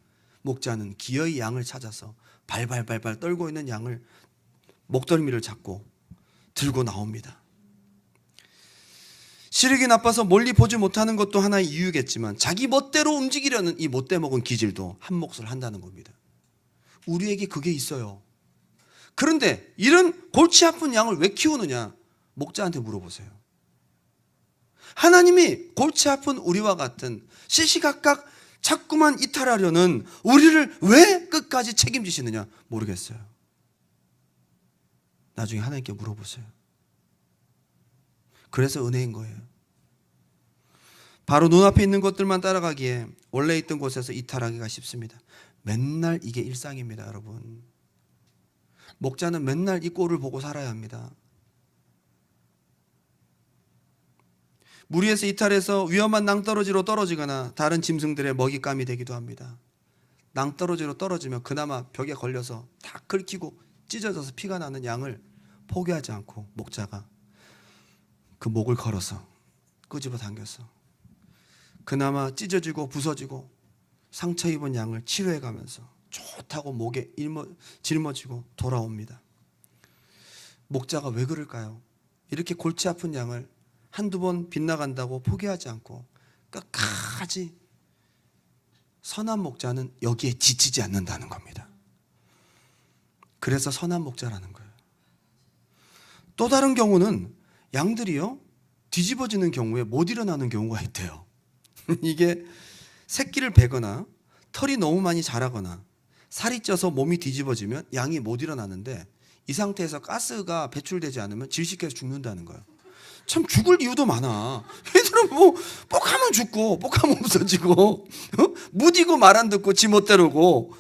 목자는 기어이 양을 찾아서 발발발발 떨고 있는 양을 목덜미를 잡고 들고 나옵니다. 시력이 나빠서 멀리 보지 못하는 것도 하나의 이유겠지만 자기 멋대로 움직이려는 이 못돼 먹은 기질도 한 몫을 한다는 겁니다. 우리에게 그게 있어요. 그런데 이런 골치 아픈 양을 왜 키우느냐? 목자한테 물어보세요. 하나님이 골치 아픈 우리와 같은 시시각각 자꾸만 이탈하려는 우리를 왜 끝까지 책임지시느냐? 모르겠어요. 나중에 하나님께 물어보세요. 그래서 은혜인 거예요. 바로 눈앞에 있는 것들만 따라가기에 원래 있던 곳에서 이탈하기가 쉽습니다. 맨날 이게 일상입니다, 여러분. 목자는 맨날 이 꼴을 보고 살아야 합니다. 무리에서 이탈해서 위험한 낭떠러지로 떨어지거나 다른 짐승들의 먹잇감이 되기도 합니다. 낭떠러지로 떨어지면 그나마 벽에 걸려서 다 긁히고 찢어져서 피가 나는 양을 포기하지 않고 목자가 그 목을 걸어서 끄집어 당겨서 그나마 찢어지고 부서지고 상처 입은 양을 치료해 가면서 좋다고 목에 짊어지고 돌아옵니다. 목자가 왜 그럴까요? 이렇게 골치 아픈 양을 한두 번 빗나간다고 포기하지 않고 끝까지 선한 목자는 여기에 지치지 않는다는 겁니다. 그래서 선한 목자라는 거예요. 또 다른 경우는 양들이요 뒤집어지는 경우에 못 일어나는 경우가 있대요. 이게 새끼를 베거나 털이 너무 많이 자라거나 살이 쪄서 몸이 뒤집어지면 양이 못 일어나는데 이 상태에서 가스가 배출되지 않으면 질식해서 죽는다는 거예요. 참 죽을 이유도 많아. 얘들은 뭐 뻑하면 죽고 뻑하면 없어지고 무디고 말 안 듣고 지 멋대로고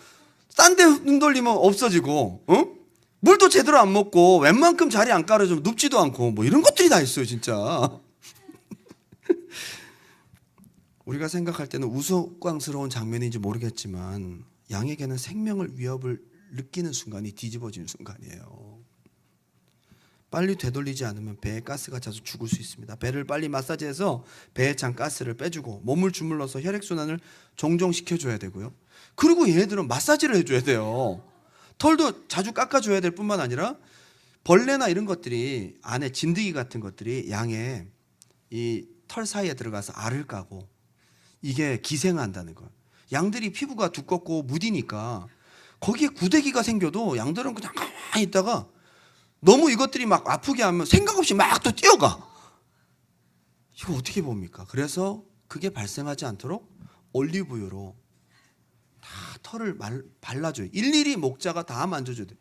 딴 데 눈 돌리면 없어지고 물도 제대로 안 먹고 웬만큼 자리 안 깔아주면 눕지도 않고 뭐 이런 것들이 다 있어요 진짜. 우리가 생각할 때는 우스꽝스러운 장면인지 모르겠지만 양에게는 생명을 위협을 느끼는 순간이 뒤집어지는 순간이에요. 빨리 되돌리지 않으면 배에 가스가 차서 죽을 수 있습니다. 배를 빨리 마사지해서 배에 찬 가스를 빼주고 몸을 주물러서 혈액순환을 종종 시켜줘야 되고요. 그리고 얘네들은 마사지를 해줘야 돼요. 털도 자주 깎아줘야 될 뿐만 아니라 벌레나 이런 것들이 안에 진드기 같은 것들이 양의 이 털 사이에 들어가서 알을 까고 이게 기생한다는 거예요. 양들이 피부가 두껍고 무디니까 거기에 구데기가 생겨도 양들은 그냥 가만히 있다가 너무 이것들이 막 아프게 하면 생각 없이 막 또 뛰어가. 이거 어떻게 봅니까? 그래서 그게 발생하지 않도록 올리브유로 다 털을 발라줘요. 일일이 목자가 다 만져줘야 돼.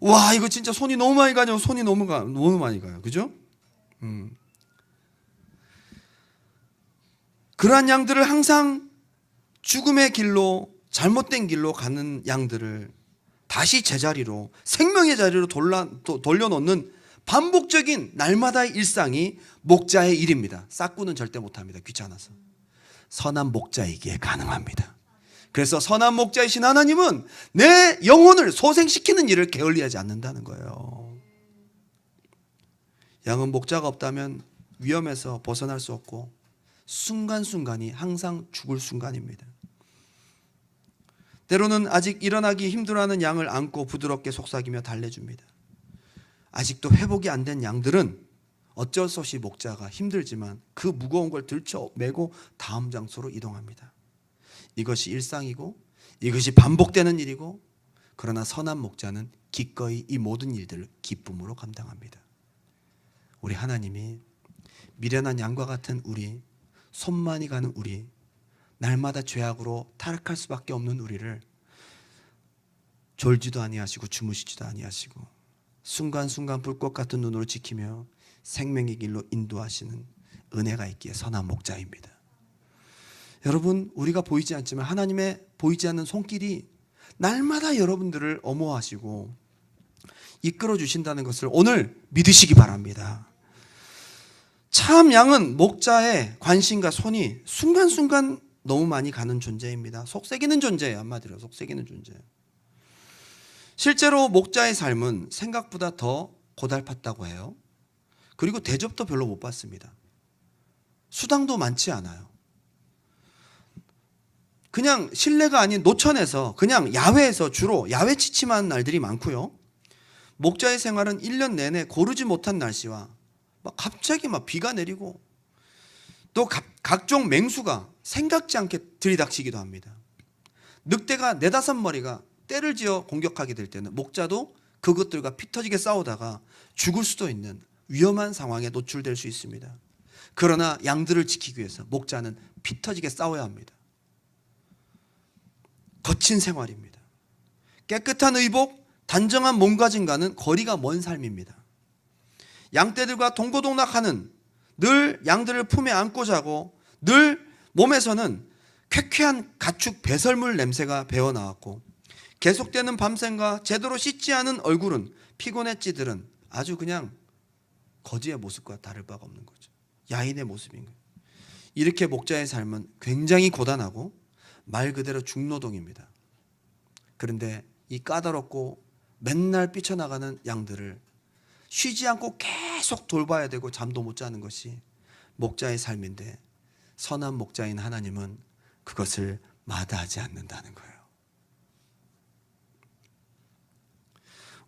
와 이거 진짜 손이 너무 많이 가요. 손이 너무 많이 가요. 그죠? 그러한 양들을 항상 죽음의 길로 잘못된 길로 가는 양들을 다시 제자리로 생명의 자리로 돌려놓는 반복적인 날마다의 일상이 목자의 일입니다. 싹구는 절대 못합니다. 귀찮아서. 선한 목자이기에 가능합니다. 그래서 선한 목자이신 하나님은 내 영혼을 소생시키는 일을 게을리하지 않는다는 거예요. 양은 목자가 없다면 위험에서 벗어날 수 없고 순간순간이 항상 죽을 순간입니다. 때로는 아직 일어나기 힘들어하는 양을 안고 부드럽게 속삭이며 달래줍니다. 아직도 회복이 안 된 양들은 어쩔 수 없이 목자가 힘들지만 그 무거운 걸 들쳐 메고 다음 장소로 이동합니다. 이것이 일상이고 이것이 반복되는 일이고 그러나 선한 목자는 기꺼이 이 모든 일들을 기쁨으로 감당합니다. 우리 하나님이 미련한 양과 같은 우리, 손만이 가는 우리, 날마다 죄악으로 타락할 수밖에 없는 우리를 졸지도 아니하시고 주무시지도 아니하시고 순간순간 불꽃 같은 눈으로 지키며 생명의 길로 인도하시는 은혜가 있기에 선한 목자입니다. 여러분, 우리가 보이지 않지만 하나님의 보이지 않는 손길이 날마다 여러분들을 엄호하시고 이끌어 주신다는 것을 오늘 믿으시기 바랍니다. 참 양은 목자의 관심과 손이 순간순간 너무 많이 가는 존재입니다. 속삭이는 존재예요. 한마디로 속삭이는 존재예요. 실제로 목자의 삶은 생각보다 더 고달팠다고 해요. 그리고 대접도 별로 못 받습니다. 수당도 많지 않아요. 그냥 실내가 아닌 노천에서 그냥 야외에서 주로 야외 취침하는 날들이 많고요. 목자의 생활은 1년 내내 고르지 못한 날씨와 갑자기 비가 내리고 또 각종 맹수가 생각지 않게 들이닥치기도 합니다. 늑대가 4-5마리가 떼를 지어 공격하게 될 때는 목자도 그것들과 피 터지게 싸우다가 죽을 수도 있는 위험한 상황에 노출될 수 있습니다. 그러나 양들을 지키기 위해서 목자는 피 터지게 싸워야 합니다. 거친 생활입니다. 깨끗한 의복, 단정한 몸가짐과는 거리가 먼 삶입니다. 양떼들과 동고동락하는, 늘 양들을 품에 안고 자고 늘 몸에서는 쾌쾌한 가축 배설물 냄새가 배어나왔고 계속되는 밤샘과 제대로 씻지 않은 얼굴은 피곤해 찌들은 아주 그냥 거지의 모습과 다를 바가 없는 거죠. 야인의 모습인 거예요. 이렇게 목자의 삶은 굉장히 고단하고 말 그대로 중노동입니다. 그런데 이 까다롭고 맨날 삐쳐나가는 양들을 쉬지 않고 계속 돌봐야 되고 잠도 못 자는 것이 목자의 삶인데 선한 목자인 하나님은 그것을 마다하지 않는다는 거예요.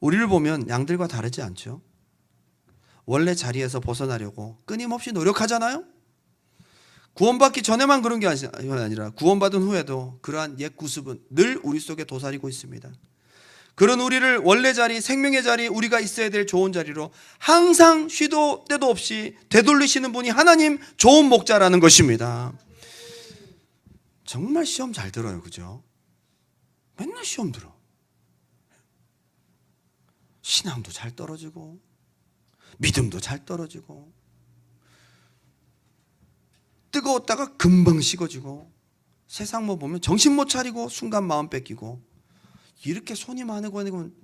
우리를 보면 양들과 다르지 않죠. 원래 자리에서 벗어나려고 끊임없이 노력하잖아요. 구원받기 전에만 그런 게 아니라 구원받은 후에도 그러한 옛 구습은 늘 우리 속에 도사리고 있습니다. 그런 우리를 원래 자리, 생명의 자리, 우리가 있어야 될 좋은 자리로 항상 쉬도 때도 없이 되돌리시는 분이 하나님 좋은 목자라는 것입니다. 정말 시험 잘 들어요. 그죠? 맨날 시험 들어. 신앙도 잘 떨어지고 믿음도 잘 떨어지고 뜨거웠다가 금방 식어지고 세상 보면 정신 못 차리고 순간 마음 뺏기고 이렇게 손이 많이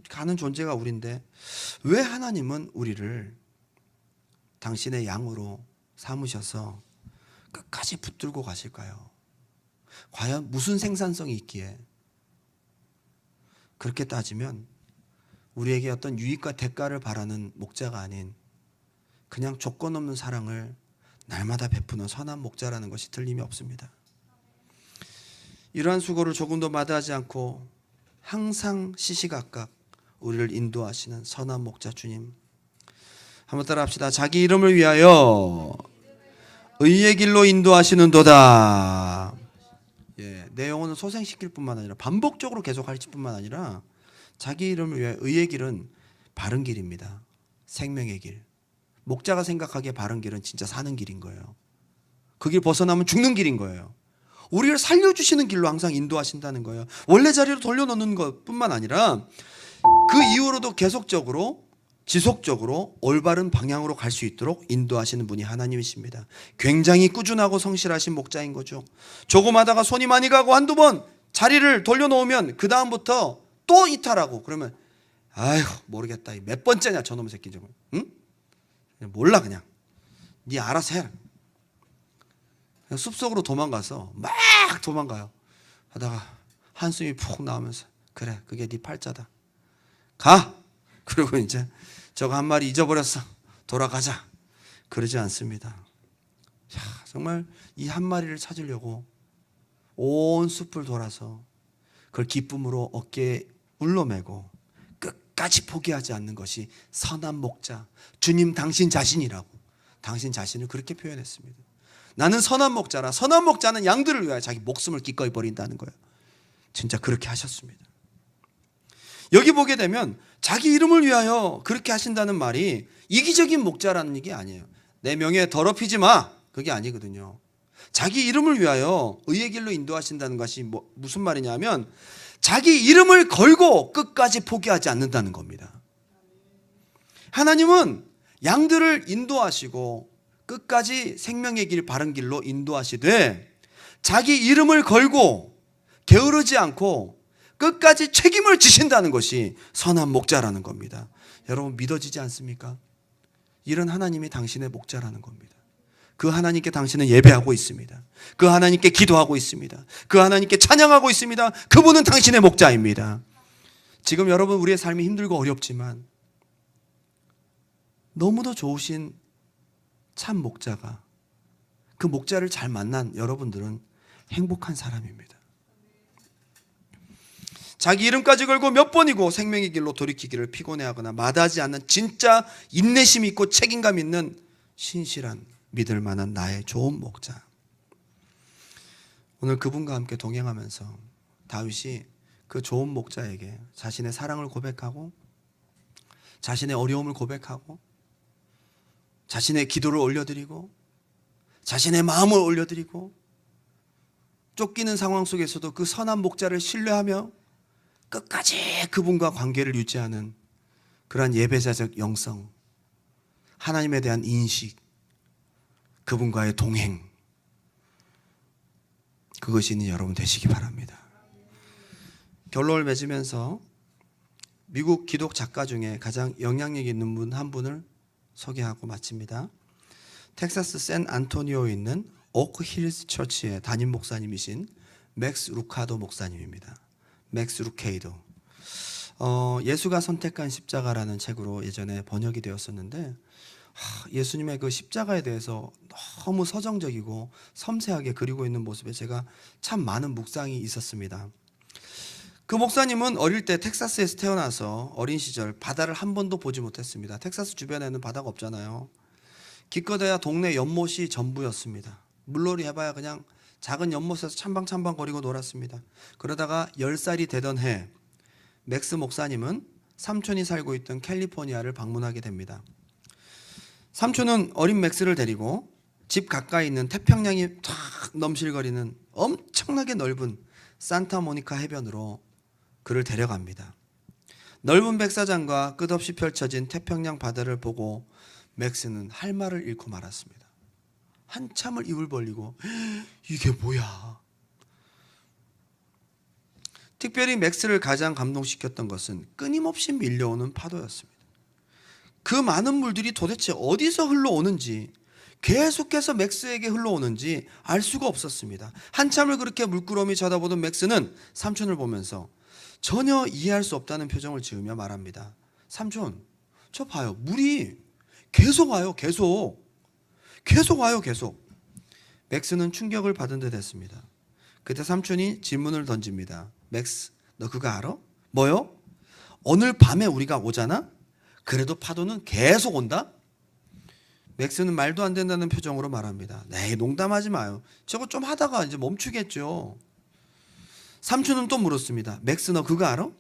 가는 존재가 우리인데 왜 하나님은 우리를 당신의 양으로 삼으셔서 끝까지 붙들고 가실까요? 과연 무슨 생산성이 있기에? 그렇게 따지면 우리에게 어떤 유익과 대가를 바라는 목자가 아닌 그냥 조건 없는 사랑을 날마다 베푸는 선한 목자라는 것이 틀림이 없습니다. 이러한 수고를 조금 더 마다하지 않고 항상 시시각각 우리를 인도하시는 선한 목자 주님, 한번 따라 합시다. 자기 이름을 위하여 의의 길로 인도하시는도다. 내 영혼을 소생시킬 뿐만 아니라 반복적으로 계속 하실 뿐만 아니라 자기 이름을 위하여 의의 길은 바른 길입니다. 생명의 길. 목자가 생각하기에 바른 길은 진짜 사는 길인 거예요. 그 길 벗어나면 죽는 길인 거예요. 우리를 살려주시는 길로 항상 인도하신다는 거예요. 원래 자리로 돌려놓는 것뿐만 아니라 그 이후로도 계속적으로 지속적으로 올바른 방향으로 갈 수 있도록 인도하시는 분이 하나님이십니다. 굉장히 꾸준하고 성실하신 목자인 거죠. 조금 하다가 손이 많이 가고 한두 번 자리를 돌려놓으면 그 다음부터 또 이탈하고 그러면 아휴 모르겠다. 몇 번째냐 저놈의 새끼 저거. 응? 몰라 그냥. 네 알아서 해. 그냥 숲속으로 도망가서 막 도망가요. 하다가 한숨이 푹 나오면서 그래 그게 네 팔자다. 가. 그리고 이제 저거 한 마리 잊어버렸어. 돌아가자. 그러지 않습니다. 야, 정말 이 한 마리를 찾으려고 온 숲을 돌아서 그걸 기쁨으로 어깨에 울러매고 끝까지 포기하지 않는 것이 선한 목자 주님 당신 자신이라고 당신 자신을 그렇게 표현했습니다. 나는 선한 목자라. 선한 목자는 양들을 위하여 자기 목숨을 기꺼이 버린다는 거예요. 진짜 그렇게 하셨습니다. 여기 보게 되면 자기 이름을 위하여 그렇게 하신다는 말이 이기적인 목자라는 게 아니에요. 내 명예 더럽히지 마. 그게 아니거든요. 자기 이름을 위하여 의의 길로 인도하신다는 것이 무슨 말이냐면 자기 이름을 걸고 끝까지 포기하지 않는다는 겁니다. 하나님은 양들을 인도하시고 끝까지 생명의 길, 바른 길로 인도하시되 자기 이름을 걸고 게으르지 않고 끝까지 책임을 지신다는 것이 선한 목자라는 겁니다. 여러분 믿어지지 않습니까? 이런 하나님이 당신의 목자라는 겁니다. 그 하나님께 당신은 예배하고 있습니다. 그 하나님께 기도하고 있습니다. 그 하나님께 찬양하고 있습니다. 그분은 당신의 목자입니다. 지금 여러분 우리의 삶이 힘들고 어렵지만 너무도 좋으신 참 목자가, 그 목자를 잘 만난 여러분들은 행복한 사람입니다. 자기 이름까지 걸고 몇 번이고 생명의 길로 돌이키기를 피곤해하거나 마다하지 않는 진짜 인내심 있고 책임감 있는 신실한 믿을 만한 나의 좋은 목자. 오늘 그분과 함께 동행하면서 다윗이 그 좋은 목자에게 자신의 사랑을 고백하고 자신의 어려움을 고백하고 자신의 기도를 올려드리고 자신의 마음을 올려드리고 쫓기는 상황 속에서도 그 선한 목자를 신뢰하며 끝까지 그분과 관계를 유지하는 그러한 예배자적 영성, 하나님에 대한 인식, 그분과의 동행, 그것이 있는 여러분 되시기 바랍니다. 결론을 맺으면서 미국 기독 작가 중에 가장 영향력 있는 분 한 분을 소개하고 마칩니다. 텍사스 샌 안토니오에 있는 오크 힐스 처치의 담임 목사님이신 맥스 루카도 목사님입니다. 맥스 루케이도. 예수가 선택한 십자가라는 책으로 예전에 번역이 되었었는데 예수님의 그 십자가에 대해서 너무 서정적이고 섬세하게 그리고 있는 모습에 제가 참 많은 묵상이 있었습니다. 그 목사님은 어릴 때 텍사스에서 태어나서 어린 시절 바다를 한 번도 보지 못했습니다. 텍사스 주변에는 바다가 없잖아요. 기껏해야 동네 연못이 전부였습니다. 물놀이 해봐야 그냥 작은 연못에서 찬방찬방 거리고 놀았습니다. 그러다가 10살이 되던 해 맥스 목사님은 삼촌이 살고 있던 캘리포니아를 방문하게 됩니다. 삼촌은 어린 맥스를 데리고 집 가까이 있는 태평양이 탁 넘실거리는 엄청나게 넓은 산타모니카 해변으로 그를 데려갑니다. 넓은 백사장과 끝없이 펼쳐진 태평양 바다를 보고 맥스는 할 말을 잃고 말았습니다. 한참을 입을 벌리고 이게 뭐야? 특별히 맥스를 가장 감동시켰던 것은 끊임없이 밀려오는 파도였습니다. 그 많은 물들이 도대체 어디서 흘러오는지, 계속해서 맥스에게 흘러오는지 알 수가 없었습니다. 한참을 그렇게 물끄러미 쳐다보던 맥스는 삼촌을 보면서 전혀 이해할 수 없다는 표정을 지으며 말합니다. 삼촌, 저 봐요. 물이 계속 와요. 계속 와요. 계속. 맥스는 충격을 받은 듯 했습니다. 그때 삼촌이 질문을 던집니다. 맥스, 너 그거 알아? 뭐요? 오늘 밤에 우리가 오잖아? 그래도 파도는 계속 온다? 맥스는 말도 안 된다는 표정으로 말합니다. 네, 농담하지 마요. 저거 좀 하다가 이제 멈추겠죠. 삼촌은 또 물었습니다. 맥스, 너 그거 알아?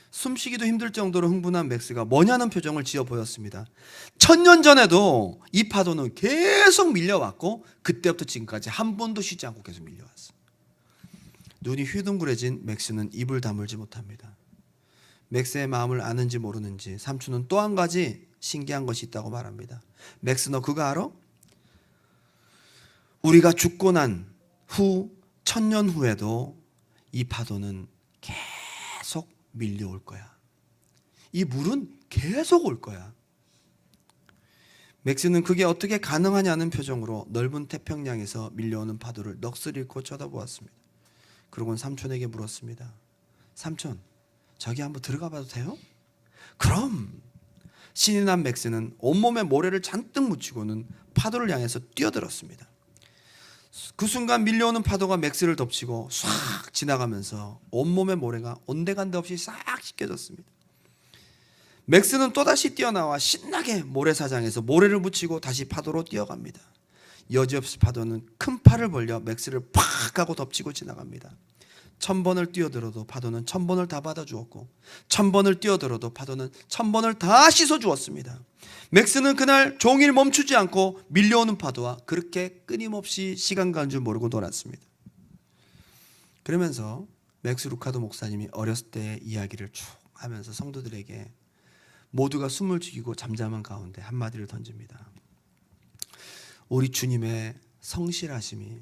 숨쉬기도 힘들 정도로 흥분한 맥스가 뭐냐는 표정을 지어 보였습니다. 1000년 전에도 이 파도는 계속 밀려왔고 그때부터 지금까지 한 번도 쉬지 않고 계속 밀려왔어. 눈이 휘둥그레진 맥스는 입을 다물지 못합니다. 맥스의 마음을 아는지 모르는지 삼촌은 또 한 가지 신기한 것이 있다고 말합니다. 맥스, 너 그거 알아? 우리가 죽고 난 후 1000년 후에도 이 파도는 계속 밀려올 거야. 이 물은 계속 올 거야. 맥스는 그게 어떻게 가능하냐는 표정으로 넓은 태평양에서 밀려오는 파도를 넋을 잃고 쳐다보았습니다. 그러고는 삼촌에게 물었습니다. 삼촌, 저기 한번 들어가 봐도 돼요? 그럼. 신이 난 맥스는 온몸에 모래를 잔뜩 묻히고는 파도를 향해서 뛰어들었습니다. 그 순간 밀려오는 파도가 맥스를 덮치고 싹 지나가면서 온몸의 모래가 온데간데 없이 싹 씻겨졌습니다. 맥스는 또다시 뛰어나와 신나게 모래사장에서 모래를 묻히고 다시 파도로 뛰어갑니다. 여지없이 파도는 큰 팔을 벌려 맥스를 팍 하고 덮치고 지나갑니다. 1000번을 뛰어들어도 파도는 1000번을 다 받아주었고 1000번을 뛰어들어도 파도는 1000번을 다 씻어주었습니다. 맥스는 그날 종일 멈추지 않고 밀려오는 파도와 그렇게 끊임없이 시간 가는 줄 모르고 놀았습니다. 그러면서 맥스 루카도 목사님이 어렸을 때의 이야기를 쭉 하면서 성도들에게 모두가 숨을 죽이고 잠잠한 가운데 한마디를 던집니다. 우리 주님의 성실하심이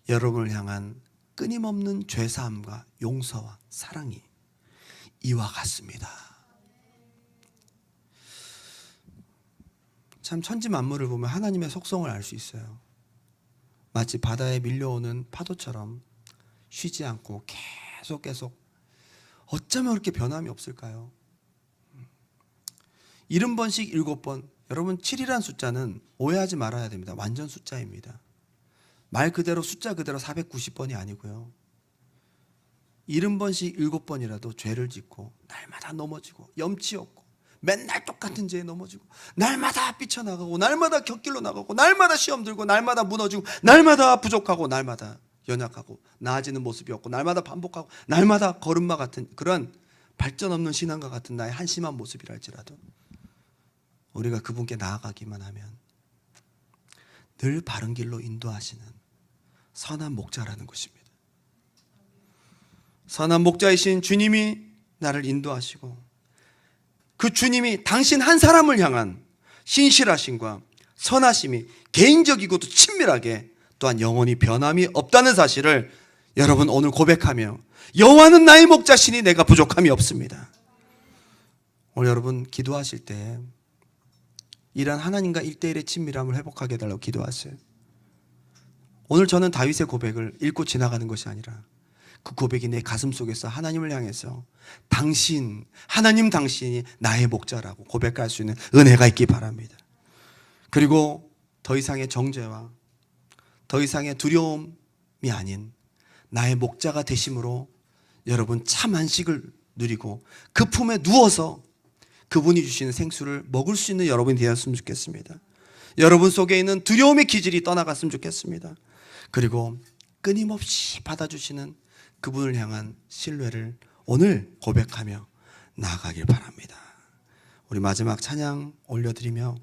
여러분을 향한 끊임없는 죄사함과 용서와 사랑이 이와 같습니다. 참 천지 만물을 보면 하나님의 속성을 알 수 있어요. 마치 바다에 밀려오는 파도처럼 쉬지 않고 계속 어쩌면 그렇게 변함이 없을까요? 70번씩 7번. 여러분 7이라는 숫자는 오해하지 말아야 됩니다. 완전 숫자입니다. 말 그대로 숫자 그대로 490번이 아니고요. 70번씩 7번이라도 죄를 짓고 날마다 넘어지고 염치 없고 맨날 똑같은 죄에 넘어지고 날마다 삐쳐나가고 날마다 곁길로 나가고 날마다 시험 들고 날마다 무너지고 날마다 부족하고 날마다 연약하고 나아지는 모습이 없고 날마다 반복하고 날마다 걸음마 같은 그런 발전 없는 신앙과 같은 나의 한심한 모습이랄지라도 우리가 그분께 나아가기만 하면 늘 바른 길로 인도하시는 선한 목자라는 것입니다. 선한 목자이신 주님이 나를 인도하시고 그 주님이 당신 한 사람을 향한 신실하심과 선하심이 개인적이고도 친밀하게 또한 영원히 변함이 없다는 사실을 여러분 오늘 고백하며 여호와는 나의 목자시니 내가 부족함이 없습니다. 오늘 여러분 기도하실 때 이러한 하나님과 1대1의 친밀함을 회복하게 해달라고 기도하세요. 오늘 저는 다윗의 고백을 읽고 지나가는 것이 아니라 그 고백이 내 가슴 속에서 하나님을 향해서 당신, 하나님 당신이 나의 목자라고 고백할 수 있는 은혜가 있기 바랍니다. 그리고 더 이상의 정죄와 더 이상의 두려움이 아닌 나의 목자가 되심으로 여러분 참 안식을 누리고 그 품에 누워서 그분이 주시는 생수를 먹을 수 있는 여러분이 되었으면 좋겠습니다. 여러분 속에 있는 두려움의 기질이 떠나갔으면 좋겠습니다. 그리고 끊임없이 받아주시는 그분을 향한 신뢰를 오늘 고백하며 나아가길 바랍니다. 우리 마지막 찬양 올려드리며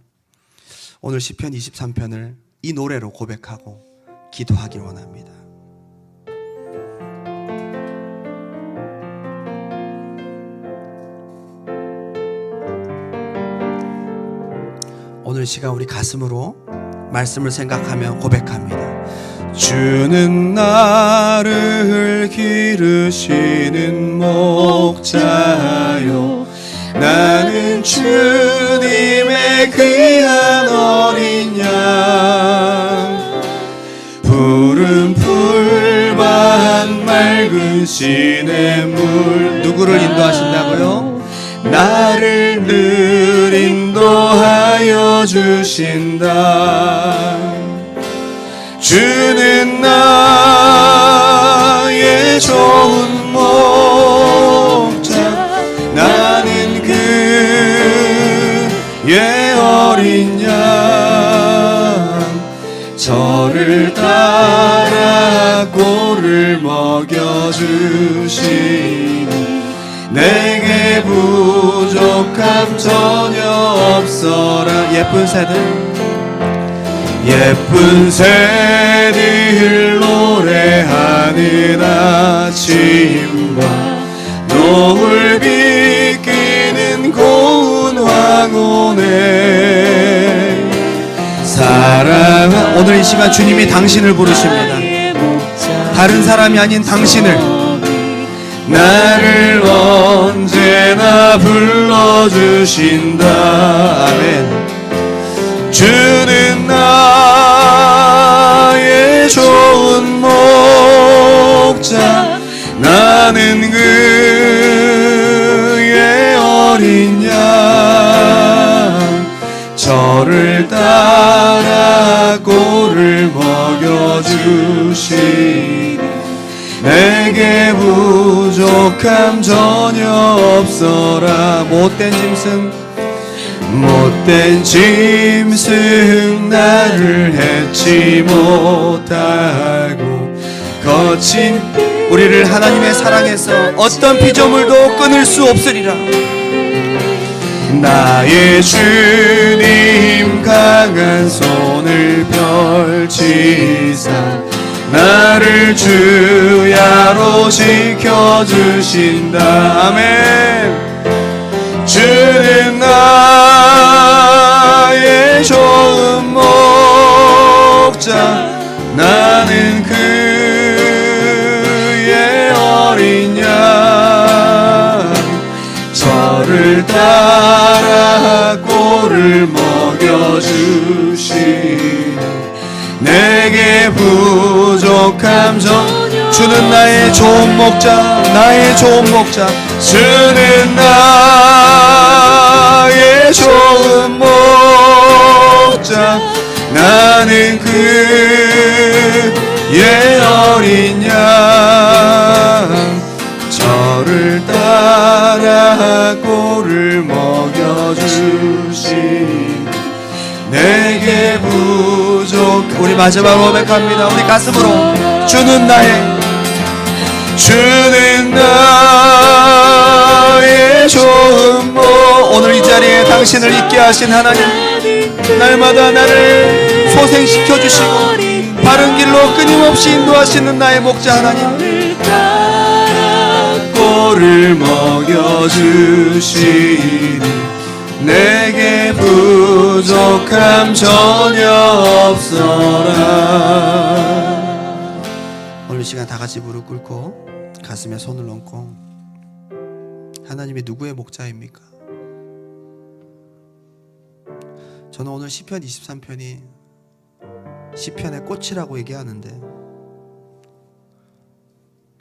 오늘 시편 23편을 이 노래로 고백하고 기도하길 원합니다. 오늘 시간 우리 가슴으로 말씀을 생각하며 고백합니다. 주는 나를 기르시는 목자요 나는 주님의 귀한 어린 양 푸른 풀밭 맑은 시냇물 누구를 인도하신다고요? 나를 늘 인도하여 주신다. 주는 나의 좋은 목자 나는 그의 어린 양 저를 따라 꼴을 먹여주시니 내게 부족함 전혀 없어라. 예쁜 새들 노래하는 아침과 노을 비끼는 고운 황혼에 사랑한 오늘 이 시간 주님이 당신을 부르십니다. 다른 사람이 아닌 당신을 나를 언제나 불러주신다. 아멘. 주는 나의 좋은 목자 나는 그의 어린 양 저를 따라 꼴을 먹여주시니 내게 부족함 전혀 없어라. 못된 짐승 나를 해치 못하고 거친 우리를 하나님의 사랑에서 어떤 피조물도 끊을 수 없으리라. 나의 주님 강한 손을 펼치사 나를 주야로 지켜주신다. 아멘. 주는 나의 좋은 목자 목자 나는 그의 어린 양 저를 따라 꼴을 먹여주시니 내게 부족함 주는 나의 좋은 목자 나의 좋은 목자 주는 나의 좋은 목자 나는 그의 어린 양 저를 따라 꼴을 먹여주시니 내게 부족 우리 마지막으로 고백합니다. 우리 가슴으로 주는 나의 좋은 목 오늘 이 자리에 당신을 있게 하신 하나님 날마다 나를 소생시켜 주시고 바른 길로 끊임없이 인도하시는 나의 목자 하나님 꼴을 먹여주시니 내게 부족함 전혀 없어라. 오늘 시간 다 같이 무릎 꿇고 가슴에 손을 얹고 하나님이 누구의 목자입니까? 저는 오늘 시편 23편이 시편의 꽃이라고 얘기하는데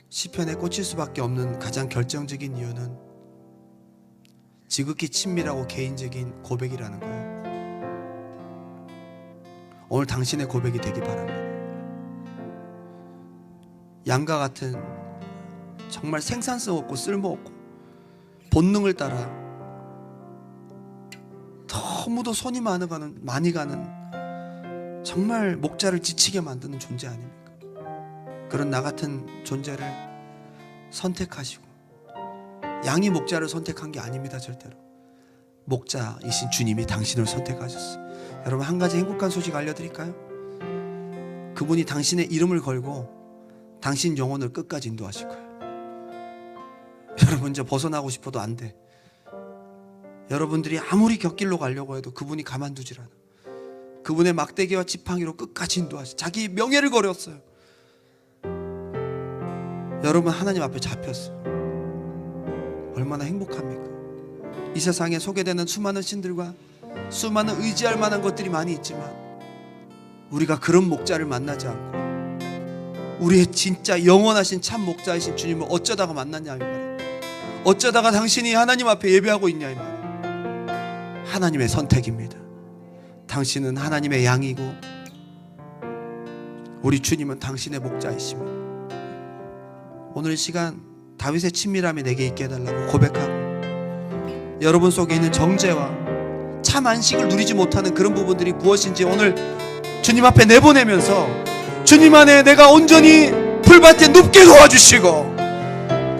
시편의 꽃일 수밖에 없는 가장 결정적인 이유는 지극히 친밀하고 개인적인 고백이라는 거예요. 오늘 당신의 고백이 되기 바랍니다. 양과 같은 정말 생산성 없고 쓸모없고 본능을 따라 너무도 손이 많이 가는 정말 목자를 지치게 만드는 존재 아닙니까? 그런 나 같은 존재를 선택하시고 양이 목자를 선택한 게 아닙니다. 절대로 목자이신 주님이 당신을 선택하셨어요. 여러분 한 가지 행복한 소식 알려드릴까요? 그분이 당신의 이름을 걸고 당신 영혼을 끝까지 인도하실 거예요. 여러분 이제 벗어나고 싶어도 안 돼. 여러분들이 아무리 곁길로 가려고 해도 그분이 가만두질 않아. 그분의 막대기와 지팡이로 끝까지 인도하시. 자기 명예를 걸었어요. 여러분 하나님 앞에 잡혔어요. 얼마나 행복합니까? 이 세상에 소개되는 수많은 신들과 수많은 의지할 만한 것들이 많이 있지만 우리가 그런 목자를 만나지 않고 우리의 진짜 영원하신 참 목자이신 주님을 어쩌다가 만났냐 이 말이에요. 어쩌다가 당신이 하나님 앞에 예배하고 있냐 이 말이에요. 하나님의 선택입니다. 당신은 하나님의 양이고 우리 주님은 당신의 목자이십니다. 오늘 이 시간 다윗의 친밀함이 내게 있게 해달라고 고백하고 여러분 속에 있는 정죄와 참 안식을 누리지 못하는 그런 부분들이 무엇인지 오늘 주님 앞에 내보내면서 주님 안에 내가 온전히 풀밭에 눕게 도와주시고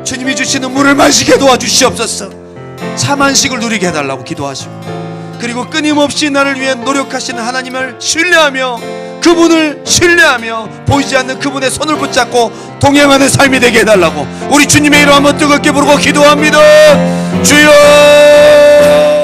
주님이 주시는 물을 마시게 도와주시옵소서. 참 안식을 누리게 해달라고 기도하시고 그리고 끊임없이 나를 위해 노력하시는 하나님을 신뢰하며 그분을 신뢰하며 보이지 않는 그분의 손을 붙잡고 동행하는 삶이 되게 해달라고 우리 주님의 이름 한번 뜨겁게 부르고 기도합니다. 주여